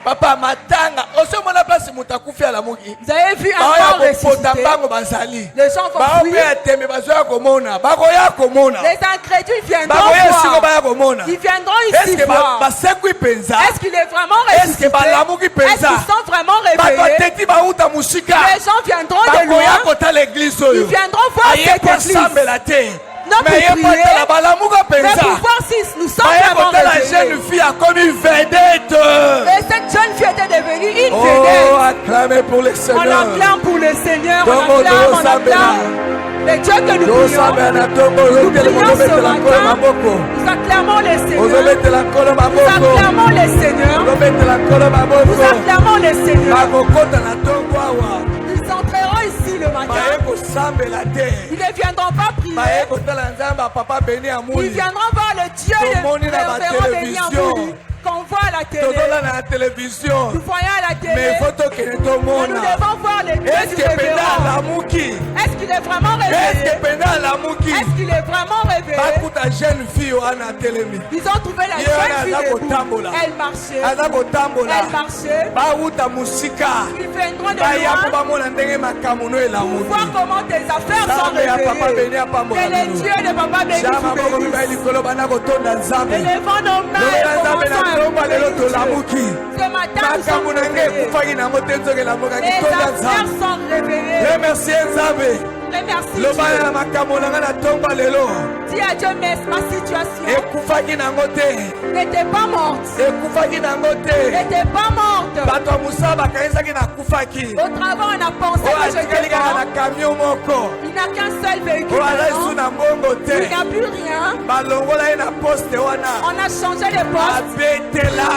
papa matanga osomona place moto akufi alamuki Vous avez vu un baoya corps kopota ressuscité. mbango bazali Les gens vont baope fuir. ya tembe bazoya komona bakoya komona Les incrédules viendront bakoya esiko voir. baya komona Ils viendront ici eske voir. basekwi mpenza Est-ce qu'il est vraiment Est-ce ressuscité? que balamuki Est-ce penza? qu'ils sont vraiment bato réveillés? ateti bauta mosika Les gens viendront de bakoya loin. kotala eglise Ils oyo viendront voir aye cette église. kosambela te Non, me pour ye prier, kotala balamuka Mais mpenza pour voir si nous sommes baye vraiment kotala réveillés. jeune fille akomi vedette Et cette jeune fille était devenue une oh vedette. acclamez pour le On Seigneur acclame pour le Seigneur. Dongo On acclame, do on sambela. acclame. Les dieux que nous prions. tosambela na ntongo Nous ozotele prions ce kozobetela nkolo matin. maboko Nous acclamons le Seigneur. ozobetela nkolo Nous maboko acclamons le Seigneur. ozobetela nkolo Nous maboko acclamons le Seigneur. bakokota na ntongo awa Ils entreront ici le baye matin. kosambela te Ils ne viendront pas baye prier. kotala nzambe ya papa beni Ils amuli viendront voir le Dieu Tomoni de na ba révérend Béni télévision. Amouli qu'on voit à la télé. tozolana na télévision Nous voyons à la télé. mais faut tokende Mais nous tomona devons voir le Dieu du eske penda révérend. alamuki Est-ce qu'il est vraiment eske réveillé? penda alamuki Est-ce qu'il est vraiment réveillé? bakuta jeune fille wana atelemi Ils ont trouvé la Ye jeune wana fille aza debout. kotambola. Elle marchait. aza kotambola Elle marchait. bauta mosika Ils viendront de baya po loin bamona ndenge makambo no pour elamuki voir comment tes affaires sont nzambe ya papa beni réveillées. apambola Que les bino dieux de papa béni jama vous moko mibali bénissent. likolo bana kotonda nzambe Élevons nos mains et lobela nzambe na commençons à ntongo lelo bénir Dieu. tolamuki Ce matin, nous makambo sommes na ngai réveillés. ekufaki nango te nzoki elamuka Les kitonda affaires nzambe sont réveillées. remercie nzambe Remercie lobana na Dieu. makambo na ngai na ntongo lelo Dis à Dieu, mais ma situation ekufaki nango te n'était pas morte. ekufaki nango te N'était pas morte. bato ya mosala bakanisaki nakufaki Au travail, on a pensé oyo que je atikali kaka na mort. camion moko Il n'a qu'un seul véhicule. oyo aza maintenant. lisu na mbongo Il te n'a plus rien. balongola ye na poste wana On a changé les postes. abetela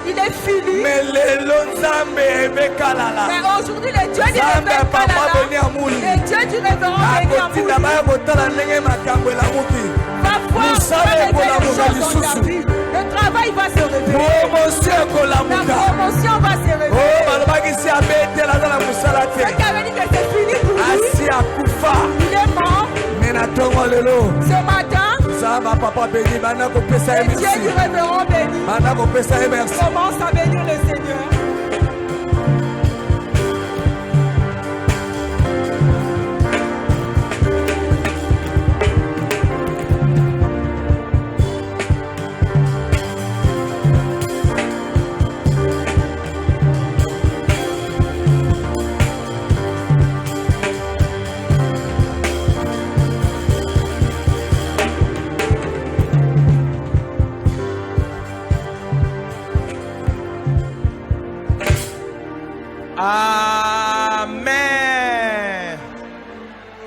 Il est fini. me lelo nzambe ebekalala Mais aujourd'hui, le Dieu du nzambe ya révérend papa Canada, beni amuli le Dieu du révérend Béni akotinda Amouli, baya kotala ndenge makambo elamuki va voir Moussala faire ekolamuka les choses dans ta lisusu. vie. Le travail va se réveiller. promotion La ekolamuka promotion va se oyo réveiller. balobaki si abetela aza na mosala te Ce qui avait dit que c'est fini pour lui, asi akufa il est mort. me na ntongo lelo Ce matin, nzambe ya papa beni banda kopesa ye le Dieu du merci révérend Béni banda kopesa ye merci commence à bénir le Seigneur. Ah